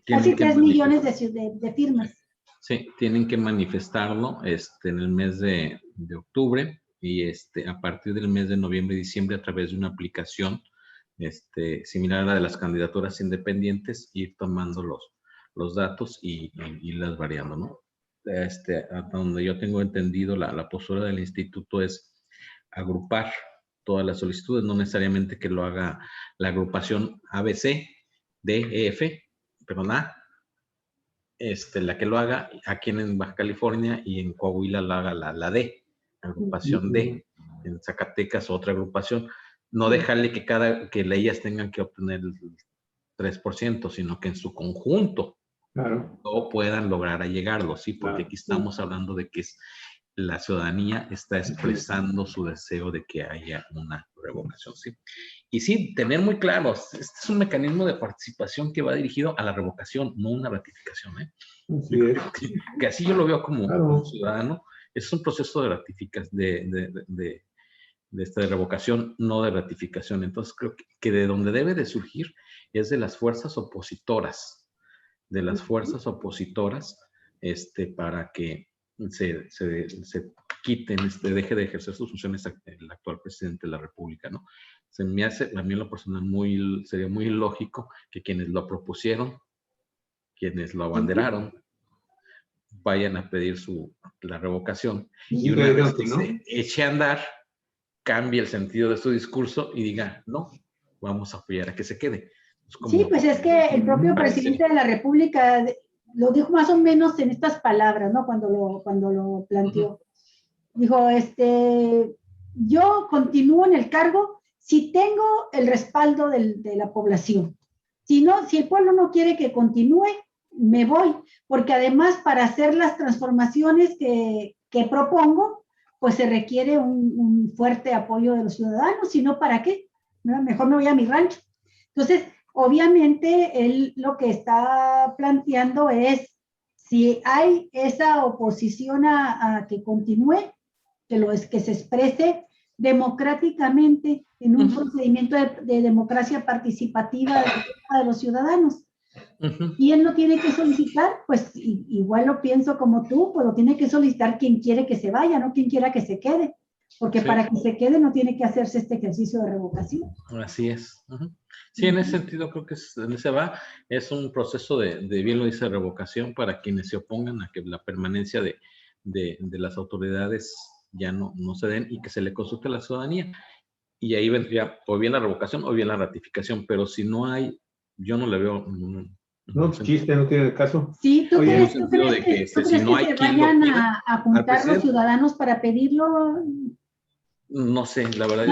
casi 3 millones de firmas. Sí, tienen que manifestarlo en el mes de octubre y a partir del mes de noviembre y diciembre a través de una aplicación similar a la de las candidaturas independientes, ir tomando los datos y las variando, ¿no? Donde yo tengo entendido la postura del instituto es agrupar todas las solicitudes, no necesariamente que lo haga la agrupación ABC, DEF, perdón, la que lo haga aquí en Baja California, y en Coahuila lo haga la D, agrupación D, en Zacatecas otra agrupación. No dejarle que ellas tengan que obtener el 3%, sino que en su conjunto no puedan lograr llegarlo, ¿sí? Porque aquí estamos hablando de que la ciudadanía está expresando su deseo de que haya una revocación, ¿sí? Y sí, tener muy claro, este es un mecanismo de participación que va dirigido a la revocación, no una ratificación, ¿eh? Sí, que así yo lo veo como ciudadano, es un proceso de ratificación, de revocación, no de ratificación. Entonces creo que de donde debe de surgir es de las fuerzas opositoras, para que se quiten, deje de ejercer sus funciones el actual presidente de la República, ¿no? Se me hace, a mí en lo personal, sería muy ilógico que quienes lo propusieron, quienes lo abanderaron, vayan a pedir la revocación, y una vez que se eche a andar, cambie el sentido de su discurso y diga, no, vamos a apoyar a que se quede. Sí, pues es que el propio presidente de la República lo dijo más o menos en estas palabras, ¿no? Cuando lo planteó. Dijo, yo continúo en el cargo si tengo el respaldo de la población. Si el pueblo no quiere que continúe, me voy, porque además para hacer las transformaciones que propongo, pues se requiere un fuerte apoyo de los ciudadanos, si no, ¿para qué? ¿No? Mejor me voy a mi rancho. Entonces, obviamente, él lo que está planteando es, si hay esa oposición a que continúe, que se exprese democráticamente en un procedimiento de democracia participativa de los ciudadanos. ¿Quién lo tiene que solicitar? Pues igual lo pienso como tú, pues lo tiene que solicitar quien quiere que se vaya, no quien quiera que se quede. Porque para que se quede no tiene que hacerse este ejercicio de revocación. Así es. Sí, en ese sentido creo que en ese es un proceso de bien lo dice, revocación para quienes se opongan a que la permanencia de las autoridades ya no se den y que se le consulte a la ciudadanía. Y ahí vendría o bien la revocación o bien la ratificación, pero si no hay, yo no le veo... No, chiste, no tiene el caso. Sí, ¿tú crees que si no hay se quien vayan lo pida, a juntar los ciudadanos para pedirlo? No sé, la verdad.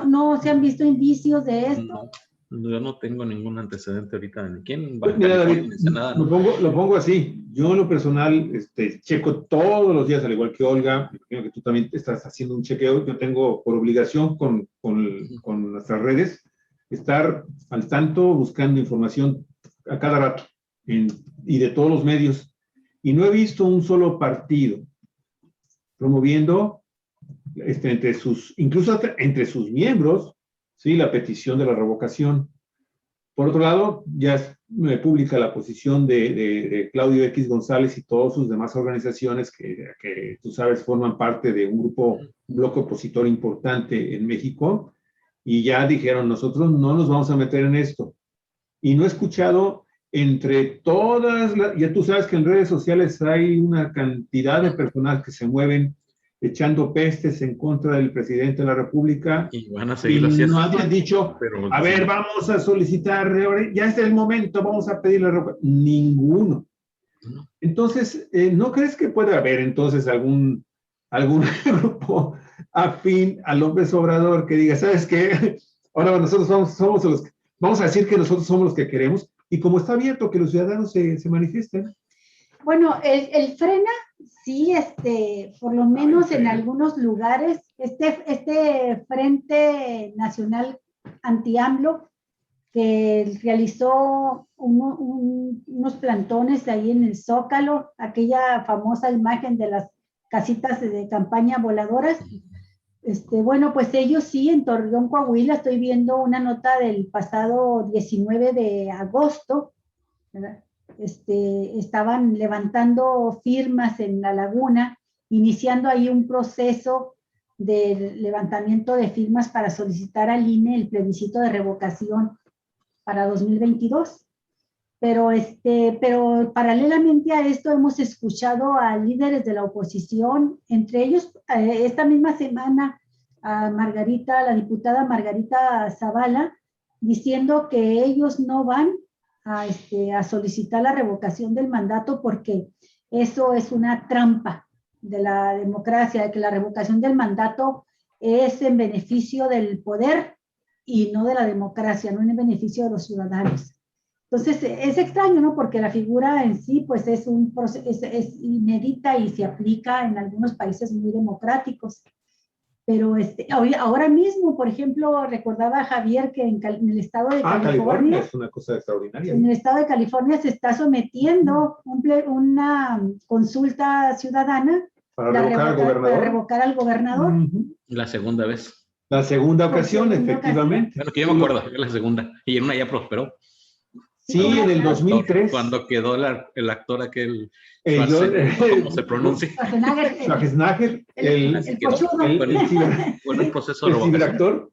¿No se han visto indicios de esto? No, yo no tengo ningún antecedente ahorita de quién. Pues mira, David, lo pongo así. Yo en lo personal checo todos los días, al igual que Olga, creo que tú también estás haciendo un chequeo. Yo tengo por obligación con nuestras redes estar al tanto, buscando información a cada rato y de todos los medios. Y no he visto un solo partido promoviendo incluso entre sus miembros, ¿sí?, la petición de la revocación. Por otro lado, ya me publica la posición de Claudio X González y todas sus demás organizaciones que tú sabes forman parte de un bloque opositor importante en México, y ya dijeron, nosotros no nos vamos a meter en esto. Y no he escuchado entre todas, ya tú sabes que en redes sociales hay una cantidad de personas que se mueven echando pestes en contra del presidente de la República, y van a seguir así. No habían dicho, a ver, vamos a solicitar, ya es el momento, vamos a pedirle ninguno. Entonces, ¿no crees que puede haber entonces algún grupo afín a López Obrador que diga, ¿sabes qué? Ahora nosotros somos los que, vamos a decir que nosotros somos los que queremos, y como está abierto que los ciudadanos se manifiesten? Bueno, el Frena, sí, por lo menos en algunos lugares, este Frente Nacional Anti-AMLO, que realizó unos plantones ahí en el Zócalo, aquella famosa imagen de las casitas de campaña voladoras. Bueno, pues ellos sí, en Torreón, Coahuila, estoy viendo una nota del pasado 19 de agosto, ¿verdad? Estaban levantando firmas en la laguna, iniciando ahí un proceso de levantamiento de firmas para solicitar al INE el plebiscito de revocación para 2022. Pero paralelamente a esto hemos escuchado a líderes de la oposición, entre ellos esta misma semana a la diputada Margarita Zavala, diciendo que ellos no van a solicitar la revocación del mandato porque eso es una trampa de la democracia, de que la revocación del mandato es en beneficio del poder y no de la democracia, no en beneficio de los ciudadanos. Entonces, es extraño, ¿no? Porque la figura en sí, pues, es inédita y se aplica en algunos países muy democráticos. Pero ahora mismo, por ejemplo, recordaba a Javier que en el estado de California es una cosa extraordinaria. En el estado de California se está sometiendo una consulta ciudadana para revocar al gobernador. La segunda vez. La segunda ocasión, efectivamente. Bueno, que yo me acuerdo, que la segunda. Y en una ya prosperó. Sí, en el 2003. Cuando quedó el actor aquel, ¿cómo se pronuncia? Schwarzenegger, fue un proceso de revocación.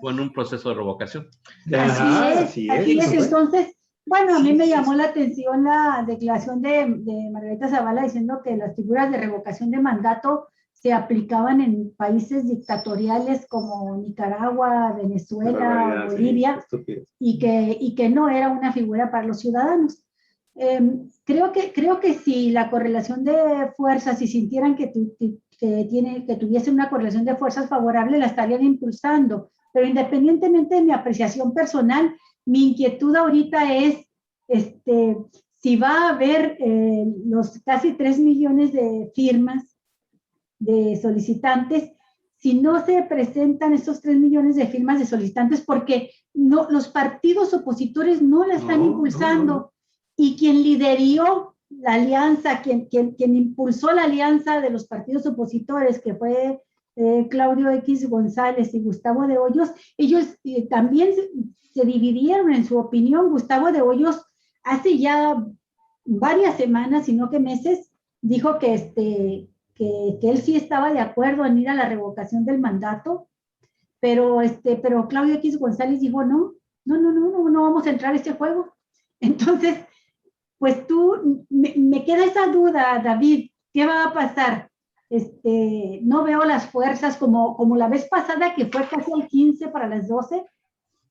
Fue en un proceso de revocación. Así es. Entonces, bueno, a mí me llamó la atención la declaración de Margarita Zavala diciendo que las figuras de revocación de mandato se aplicaban en países dictatoriales como Nicaragua, Venezuela, Bolivia, y que no era una figura para los ciudadanos. Creo que si la correlación de fuerzas, si sintieran que tuviese una correlación de fuerzas favorable, la estarían impulsando. Pero independientemente de mi apreciación personal, mi inquietud ahorita es si va a haber los casi 3 millones de firmas de solicitantes, si no se presentan esos 3 millones de firmas de solicitantes, porque los partidos opositores no la están impulsando. Y quien lideró la alianza, quien impulsó la alianza de los partidos opositores, que fue Claudio X González y Gustavo de Hoyos, ellos también se dividieron en su opinión. Gustavo de Hoyos hace ya varias semanas, sino que meses, dijo que él sí estaba de acuerdo en ir a la revocación del mandato, pero Claudio X González dijo, no vamos a entrar a este juego. Entonces, pues me queda esa duda, David, ¿qué va a pasar? No veo las fuerzas como la vez pasada, que fue casi al 15 para las 12,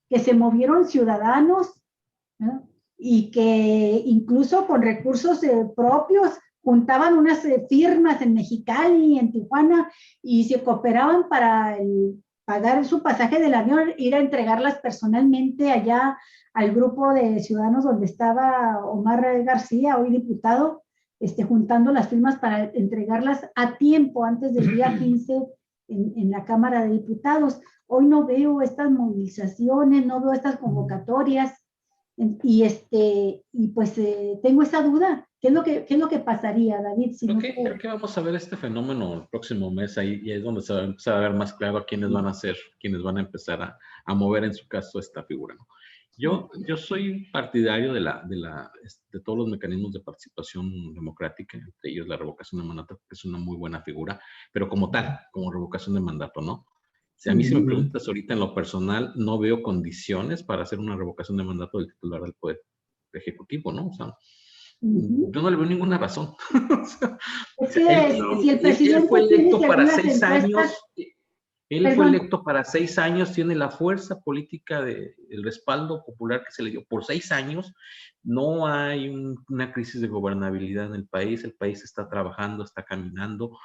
que se movieron ciudadanos, ¿no? Y que incluso con recursos propios juntaban unas firmas en Mexicali, en Tijuana, y se cooperaban para pagar su pasaje del avión, ir a entregarlas personalmente allá al grupo de ciudadanos donde estaba Omar García, hoy diputado, juntando las firmas para entregarlas a tiempo, antes del día 15 en la Cámara de Diputados. Hoy no veo estas movilizaciones, no veo estas convocatorias, y pues tengo esa duda. ¿Qué es lo que pasaría, David? Si creo que vamos a ver este fenómeno el próximo mes, ahí y es donde se va a empezar a ver más claro quiénes van a ser, quiénes van a empezar a mover en su caso esta figura, ¿no? Yo soy partidario de todos los mecanismos de participación democrática, entre ellos la revocación de mandato, que es una muy buena figura, pero como tal, como revocación de mandato, ¿no? Si a mí si me preguntas ahorita en lo personal, no veo condiciones para hacer una revocación de mandato del titular del Poder Ejecutivo, ¿no? O sea, yo no le veo ninguna razón. Si el presidente él fue electo para 6 encuestas, años. Él fue electo para 6 años, tiene la fuerza política el respaldo popular que se le dio por 6 años. No hay una crisis de gobernabilidad en el país está trabajando, está caminando,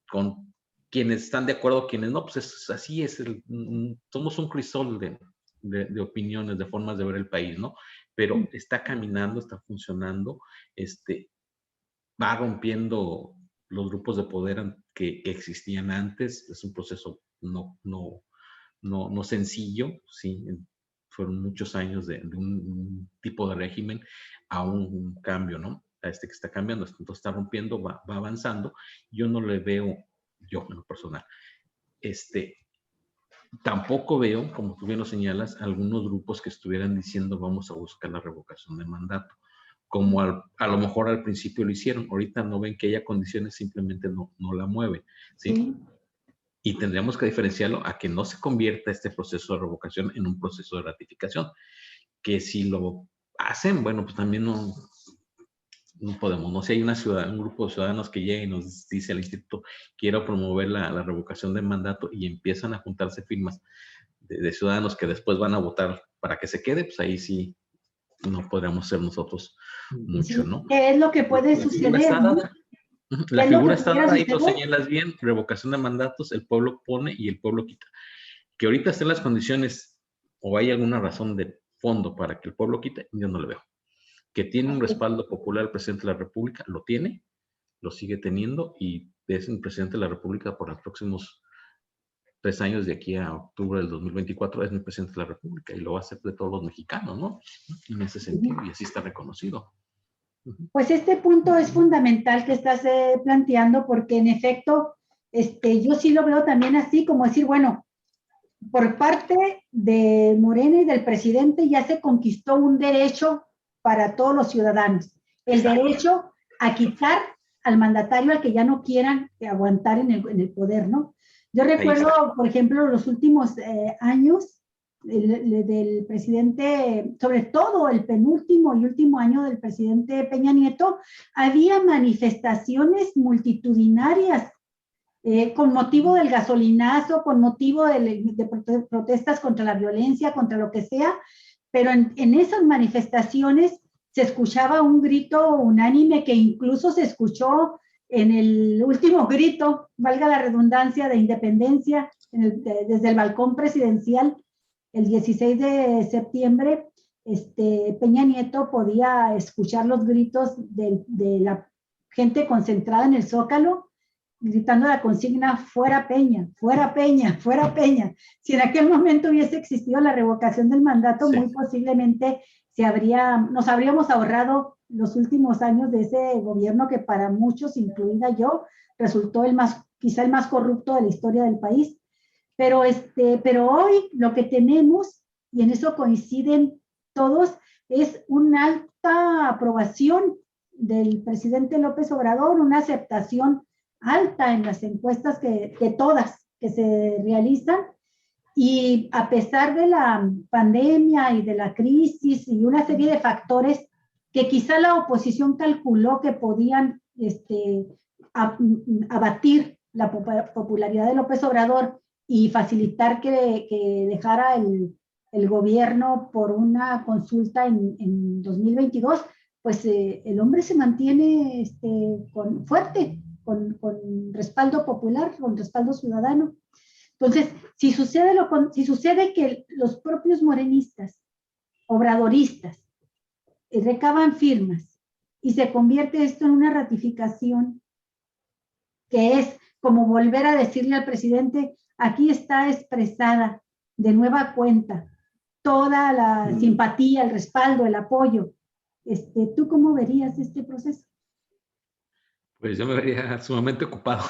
con quienes están de acuerdo, quienes no, pues así es, somos un crisol de opiniones, de formas de ver el país, ¿no? Pero está caminando, está funcionando, va rompiendo los grupos de poder que existían antes. Es un proceso no sencillo, ¿sí? Fueron muchos años de un tipo de régimen a un cambio, ¿no? A que está cambiando, entonces está rompiendo, va avanzando. Yo no le veo, yo en lo personal, tampoco veo, como tú bien lo señalas, algunos grupos que estuvieran diciendo vamos a buscar la revocación de mandato, como a lo mejor al principio lo hicieron. Ahorita no ven que haya condiciones, simplemente no la mueven, ¿sí? Y tendríamos que diferenciarlo a que no se convierta este proceso de revocación en un proceso de ratificación, que si lo hacen, bueno, pues también no podemos, no sé, hay un grupo de ciudadanos que llega y nos dice al instituto, quiero promover la revocación de mandato, y empiezan a juntarse firmas de ciudadanos que después van a votar para que se quede, pues ahí sí no podríamos ser nosotros mucho, ¿no? ¿Qué es lo que puede suceder? La figura está dada, ahí lo señalas bien, revocación de mandatos, el pueblo pone y el pueblo quita. Que ahorita estén las condiciones o hay alguna razón de fondo para que el pueblo quite, yo no lo veo. Que tiene un respaldo popular el presidente de la República, lo tiene, lo sigue teniendo, y es el presidente de la República por los próximos 3 años, de aquí a octubre del 2024, es el presidente de la República y lo va a hacer de todos los mexicanos, ¿no? En ese sentido, y así está reconocido. Pues este punto es fundamental que estás planteando, porque en efecto, yo sí lo veo también así, como decir, bueno, por parte de Morena y del presidente ya se conquistó un derecho para todos los ciudadanos, el derecho a quitar al mandatario al que ya no quieran aguantar en el poder, ¿no? Yo recuerdo, por ejemplo, los últimos años del presidente, sobre todo el penúltimo y último año del presidente Peña Nieto, había manifestaciones multitudinarias con motivo del gasolinazo, con motivo de protestas contra la violencia, contra lo que sea, pero en esas manifestaciones se escuchaba un grito unánime que incluso se escuchó en el último grito, valga la redundancia, de independencia, desde el balcón presidencial, el 16 de septiembre, Peña Nieto podía escuchar los gritos de la gente concentrada en el Zócalo, gritando la consigna fuera Peña, fuera Peña, fuera Peña. Si en aquel momento hubiese existido la revocación del mandato, muy posiblemente nos habríamos ahorrado los últimos años de ese gobierno que para muchos, incluida yo, resultó quizá el más corrupto de la historia del país. Pero hoy lo que tenemos, y en eso coinciden todos, es un alta aprobación del presidente López Obrador, una aceptación alta en las encuestas que todas que se realizan, y a pesar de la pandemia y de la crisis y una serie de factores que quizá la oposición calculó que podían abatir la popularidad de López Obrador y facilitar que dejara el gobierno por una consulta en 2022, pues el hombre se mantiene fuerte, con respaldo popular, con respaldo ciudadano. Entonces, si sucede que los propios morenistas, obradoristas, recaban firmas y se convierte esto en una ratificación, que es como volver a decirle al presidente, aquí está expresada de nueva cuenta toda la simpatía, el respaldo, el apoyo. ¿Tú cómo verías este proceso? Pues yo me vería sumamente ocupado.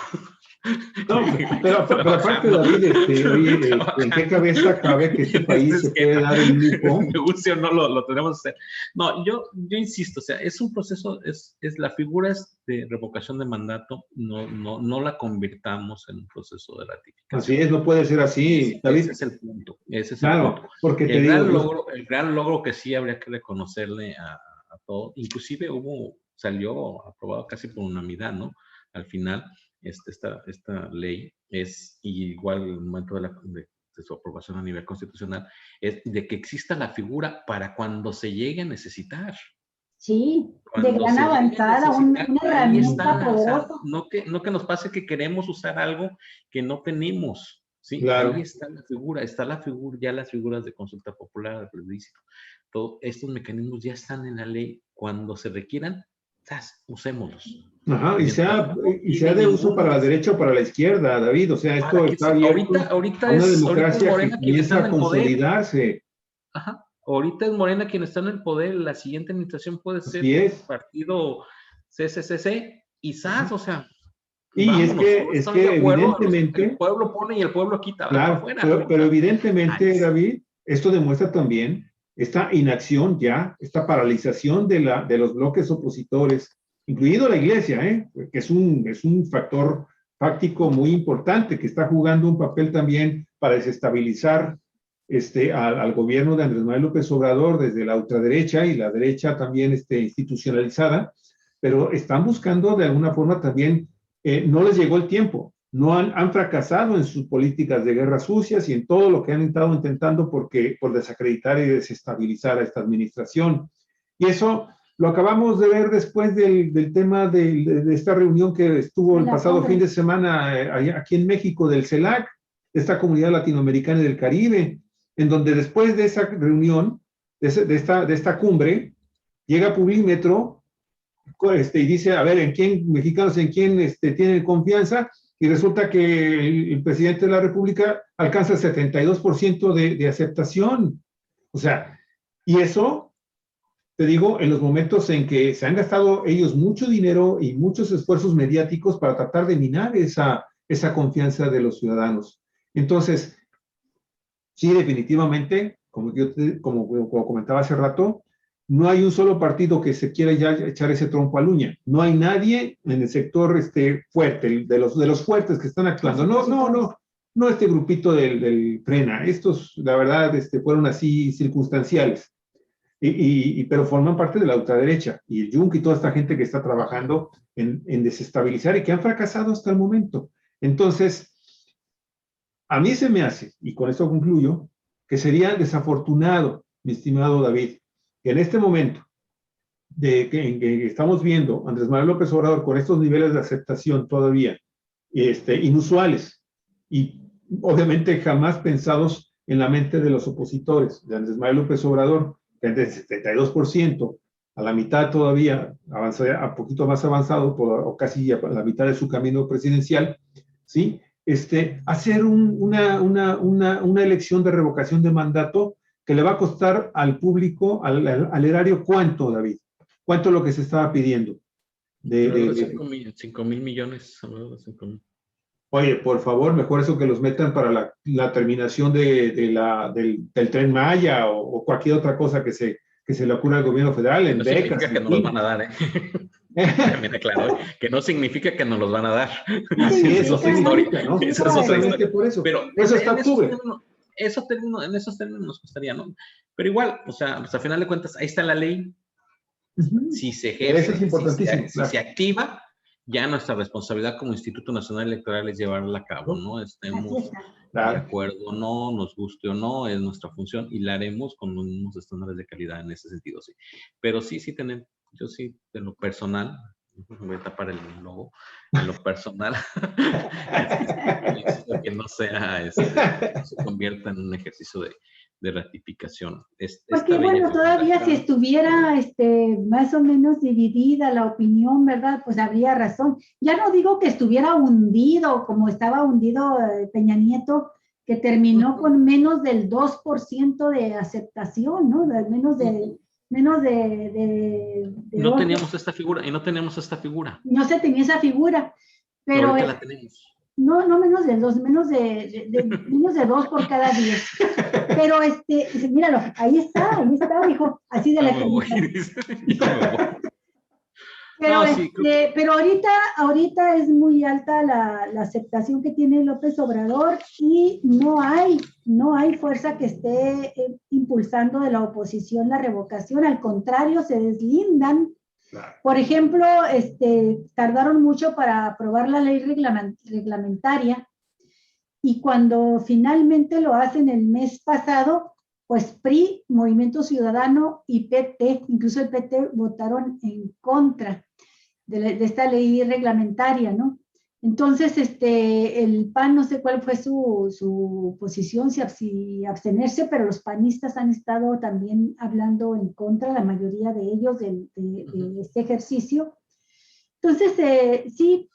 No, pero aparte, David, oye, ¿en qué cabeza cabe que este país se puede dar el lujo? Me guste o no, lo tenemos que hacer. No, yo insisto, o sea, es un proceso, la figura de revocación de mandato, no la convirtamos en un proceso de ratificación. Así es, no puede ser así, David. Ese es el punto. Claro, porque el gran logro que sí habría que reconocerle a todos, inclusive salió aprobado casi por unanimidad, ¿no? Al final, esta ley es igual el momento de su aprobación a nivel constitucional, es de que exista la figura para cuando se llegue a necesitar. Sí, de gran avanzada, una herramienta poderosa. No que nos pase que queremos usar algo que no tenemos, ¿sí? Claro. Ahí está ya las figuras de consulta popular, de plebiscito. Todos estos mecanismos ya están en la ley. Cuando se requieran, usémoslos. Ajá, y sea de uso para la derecha o para la izquierda, David. O sea, esto está abierto ahorita a una democracia Morena que comienza a consolidarse. Ajá. Ahorita es Morena quien está en el poder. La siguiente administración puede ser partido CCCC y SAS, o sea. Y vámonos, es que evidentemente el pueblo pone y el pueblo quita. Claro, pero evidentemente, David, esto demuestra también esta inacción ya, esta paralización de los bloques opositores, incluido la Iglesia, que es un factor fáctico muy importante, que está jugando un papel también para desestabilizar al gobierno de Andrés Manuel López Obrador desde la ultraderecha y la derecha también institucionalizada, pero están buscando de alguna forma también, no les llegó el tiempo, no han fracasado en sus políticas de guerras sucias y en todo lo que han estado intentando por desacreditar y desestabilizar a esta administración. Y eso lo acabamos de ver después del tema de esta reunión que estuvo el pasado fin de semana aquí en México del CELAC, de esta comunidad latinoamericana y del Caribe, en donde después de esa reunión, de esta cumbre, llega Publímetro y dice, a ver, ¿en quién tienen confianza? Y resulta que el presidente de la República alcanza el 72% de aceptación. O sea, y eso, te digo, en los momentos en que se han gastado ellos mucho dinero y muchos esfuerzos mediáticos para tratar de minar esa confianza de los ciudadanos. Entonces, sí, definitivamente, como comentaba hace rato, no hay un solo partido que se quiera ya echar ese trompo a la uña. No hay nadie en el sector fuerte, de los fuertes que están actuando. No este grupito del Frena. Estos, la verdad, fueron así circunstanciales. Pero forman parte de la ultraderecha. Y el Yunque y toda esta gente que está trabajando en desestabilizar y que han fracasado hasta el momento. Entonces, a mí se me hace, y con esto concluyo, que sería desafortunado, mi estimado David, que en este momento en que estamos viendo Andrés Manuel López Obrador con estos niveles de aceptación todavía inusuales y obviamente jamás pensados en la mente de los opositores de Andrés Manuel López Obrador, que es del 72%, a la mitad todavía, a poquito más avanzado, o casi a la mitad de su camino presidencial, ¿sí? Hacer una elección de revocación de mandato que le va a costar al público, al erario, ¿cuánto, David? ¿Cuánto es lo que se estaba pidiendo? 5 mil millones. 5 mil. Oye, por favor, mejor eso que los metan para la terminación del Tren Maya o cualquier otra cosa que se que se le ocurre al gobierno federal en no becas. Significa que nos los van a dar, Mira, claro, que no significa que nos los van a dar. Así es, eso es historia, ¿no? Eso es otra historia. Por eso. Pero eso está octubre. En esos términos nos gustaría, ¿no? Pero igual, o sea, pues, al final de cuentas, ahí está la ley. Si se ejerce, eso es importantísimo, si se activa, ya nuestra responsabilidad como Instituto Nacional Electoral es llevarla a cabo, ¿no? Estemos de acuerdo o no, nos guste o no, es nuestra función y la haremos con los mismos estándares de calidad en ese sentido, sí. Pero sí tenemos, yo sí, en lo personal, voy a tapar el logo, en lo personal, que no sea, no se convierta en un ejercicio de ratificación. Porque bueno, todavía si estuviera más o menos dividida la opinión, ¿verdad? Pues habría razón. Ya no digo que estuviera hundido, como estaba hundido Peña Nieto, que terminó con menos del 2% de aceptación, ¿no? Menos de no teníamos esta figura, y no tenemos esta figura. No se tenía esa figura, pero... Ahorita la tenemos. No menos de 2, menos de 2 por cada 10. Pero míralo, ahí está, hijo, así de la Pero, no, sí, pero ahorita es muy alta la aceptación que tiene López Obrador y no hay fuerza que esté impulsando de la oposición la revocación, al contrario, se deslindan. Por ejemplo, tardaron mucho para aprobar la ley reglamentaria y cuando finalmente lo hacen el mes pasado, pues PRI, Movimiento Ciudadano y PT, incluso el PT votaron en contra de esta ley reglamentaria, ¿no? Entonces, el PAN, no sé cuál fue su posición, si abstenerse, pero los panistas han estado también hablando en contra, la mayoría de ellos, de este ejercicio. Entonces, sí,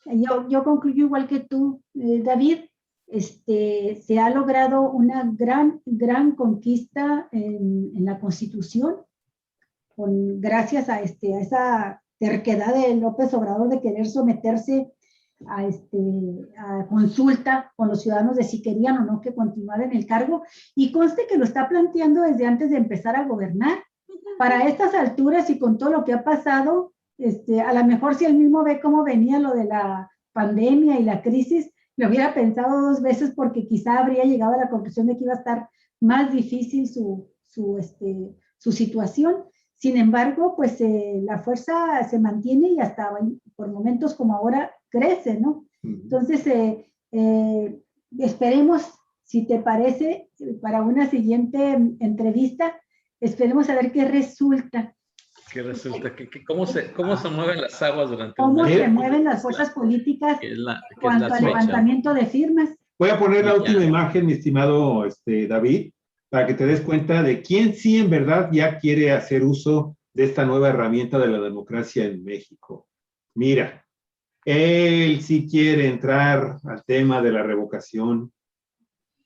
yo concluyo igual que tú, David, se ha logrado una gran conquista en la Constitución, gracias a esa terquedad de López Obrador de querer someterse a consulta con los ciudadanos de si querían o no que continuara en el cargo, y conste que lo está planteando desde antes de empezar a gobernar. Para estas alturas y con todo lo que ha pasado, a lo mejor si él mismo ve cómo venía lo de la pandemia y la crisis, lo hubiera pensado 2 veces porque quizá habría llegado a la conclusión de que iba a estar más difícil su situación. Sin embargo, pues la fuerza se mantiene y hasta por momentos como ahora crece, ¿no? Entonces, esperemos, si te parece, para una siguiente entrevista, esperemos a ver qué resulta. ¿Qué resulta? ¿Cómo se mueven las aguas durante ¿Cómo se mueven las fuerzas políticas en cuanto al levantamiento de firmas? Voy a poner la última imagen, mi estimado David, para que te des cuenta de quién sí en verdad ya quiere hacer uso de esta nueva herramienta de la democracia en México. Mira, él sí quiere entrar al tema de la revocación.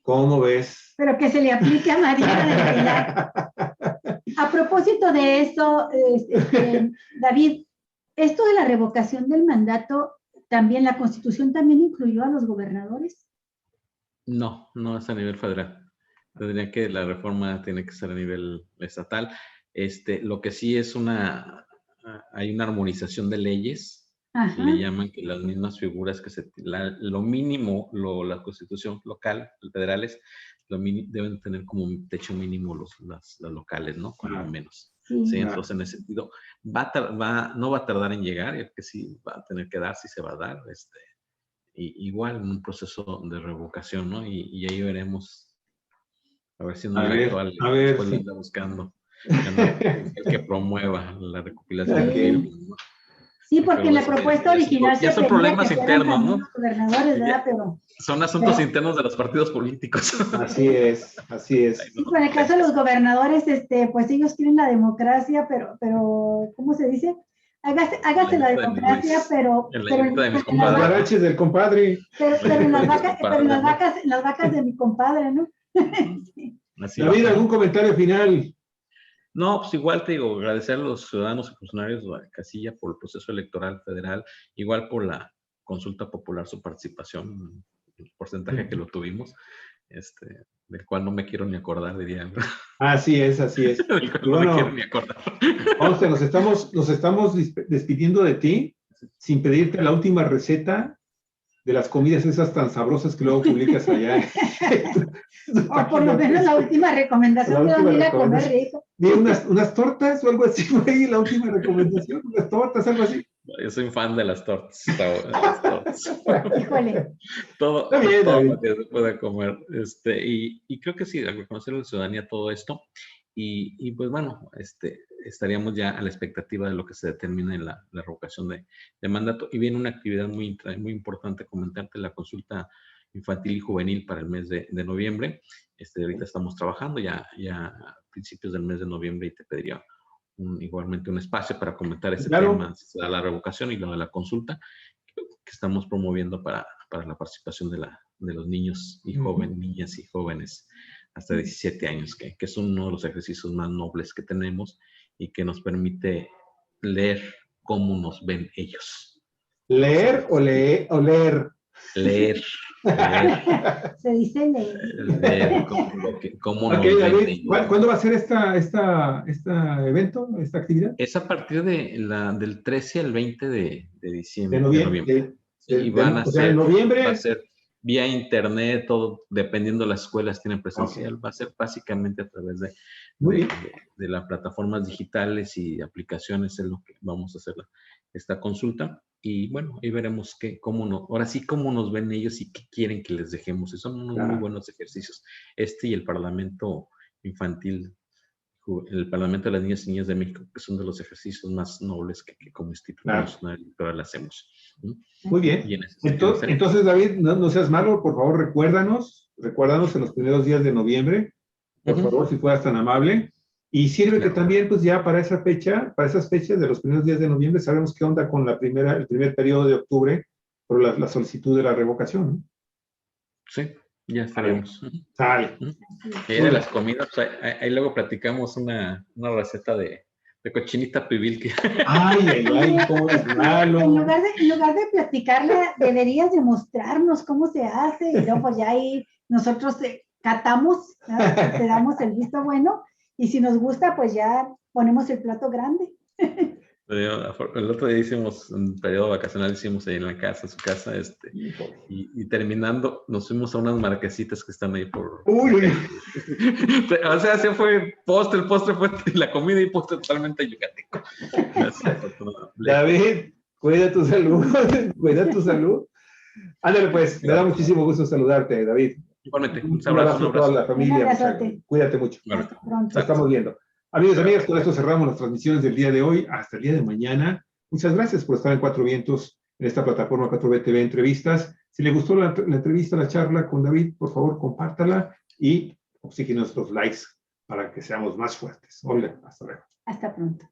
¿Cómo ves? Pero que se le aplique a Mariana del Pilar. A propósito de eso, David, esto de la revocación del mandato, también la Constitución también incluyó a los gobernadores. No es a nivel federal. La reforma tiene que ser a nivel estatal. Lo que sí es hay una armonización de leyes. Ajá. Le llaman que las mismas figuras lo mínimo, la Constitución local, federales, deben tener como un techo mínimo las locales, ¿no? Cuando menos. Sí, entonces en ese sentido, no va a tardar en llegar, y que sí va a tener que dar, sí se va a dar, igual en un proceso de revocación, ¿no? Y ahí veremos, a ver si no es actual, después le anda buscando el que promueva la recopilación de firmas, ¿no? Sí, porque en la propuesta original ya son problemas internos, ¿no? Gobernadores, ¿verdad? Pero son asuntos internos de los partidos políticos. Así es. Sí, pero en el caso de los gobernadores, pues ellos quieren la democracia, pero ¿cómo se dice? Hágase la democracia, pero en los guaraches del compadre. Pero en las vacas de mi compadre, ¿no? David, ¿algún comentario final? No, pues igual te digo, agradecer a los ciudadanos y funcionarios de Casilla por el proceso electoral federal, igual por la consulta popular, su participación, el porcentaje que lo tuvimos. del cual no me quiero ni acordar, diría. Así es, así es. Del cual no me quiero ni acordar. Once, nos estamos despidiendo de ti sin pedirte la última receta de las comidas esas tan sabrosas que luego publicas allá. O por lo menos la última recomendación de dónde ir a comer rico. Vi unas tortas o algo así por ahí, la última recomendación, unas tortas, algo así. Yo soy un fan de las tortas. Híjole. Todo lo que se pueda comer. Y creo que sí, al reconocer a la ciudadanía todo esto. Y pues bueno, estaríamos ya a la expectativa de lo que se determine en la revocación de mandato. Y viene una actividad muy importante, comentarte, la consulta infantil y juvenil para el mes de noviembre. Ahorita estamos trabajando ya a principios del mes de noviembre y te pediría igualmente un espacio para comentar ese tema, la revocación y lo de la consulta que estamos promoviendo para la participación de los niños y niñas y jóvenes hasta 17 años, que es uno de los ejercicios más nobles que tenemos y que nos permite leer cómo nos ven ellos. ¿Leer o leer? Leer. Se dice leer. ¿Cómo nos ven ellos? ¿Cuándo va a ser este evento, esta actividad? Es a partir del 13 al 20 de diciembre. De noviembre. Y van a ser, en noviembre. Va a ser vía internet, todo, dependiendo de las escuelas tienen presencial, va a ser básicamente a través de las plataformas digitales y aplicaciones, es lo que vamos a hacer esta consulta. Y bueno, ahí veremos ahora sí cómo nos ven ellos y qué quieren que les dejemos. Y son unos muy buenos ejercicios. Y el Parlamento Infantil, el Parlamento de las Niñas y Niños de México, que son de los ejercicios más nobles que como Instituto Nacional Electoral hacemos. Muy bien. Entonces, David, no seas malo, por favor, recuérdanos en los primeros días de noviembre, por favor, si fueras tan amable. Y sirve que también, pues ya para esas fechas de los primeros días de noviembre, sabemos qué onda con el primer periodo de octubre por la solicitud de la revocación, ¿no? Sí, ya estaremos. Sale. Y de las comidas, pues, ahí luego platicamos una receta de cochinita pibil que... Ay, cómo es malo. En lugar de platicarla, deberías demostrarnos cómo se hace y luego pues ya ahí nosotros catamos, te damos el visto bueno y si nos gusta pues ya ponemos el plato grande. El otro día hicimos un periodo vacacional, hicimos ahí en la casa, en su casa, y terminando, nos fuimos a unas marquesitas que están ahí por... Uy. O sea, se fue el postre fue la comida y postre totalmente yucateco. David, cuida tu salud. Ándale pues, me da muchísimo gusto saludarte, David. Igualmente, un abrazo a toda la familia. Cuídate mucho. Hasta pronto. Nos estamos viendo. Amigos y amigas, con esto cerramos las transmisiones del día de hoy. Hasta el día de mañana. Muchas gracias por estar en Cuatro Vientos, en esta plataforma 4B TV Entrevistas. Si le gustó la entrevista, la charla con David, por favor, compártala y oxigene nuestros likes para que seamos más fuertes. Hola, hasta luego. Hasta pronto.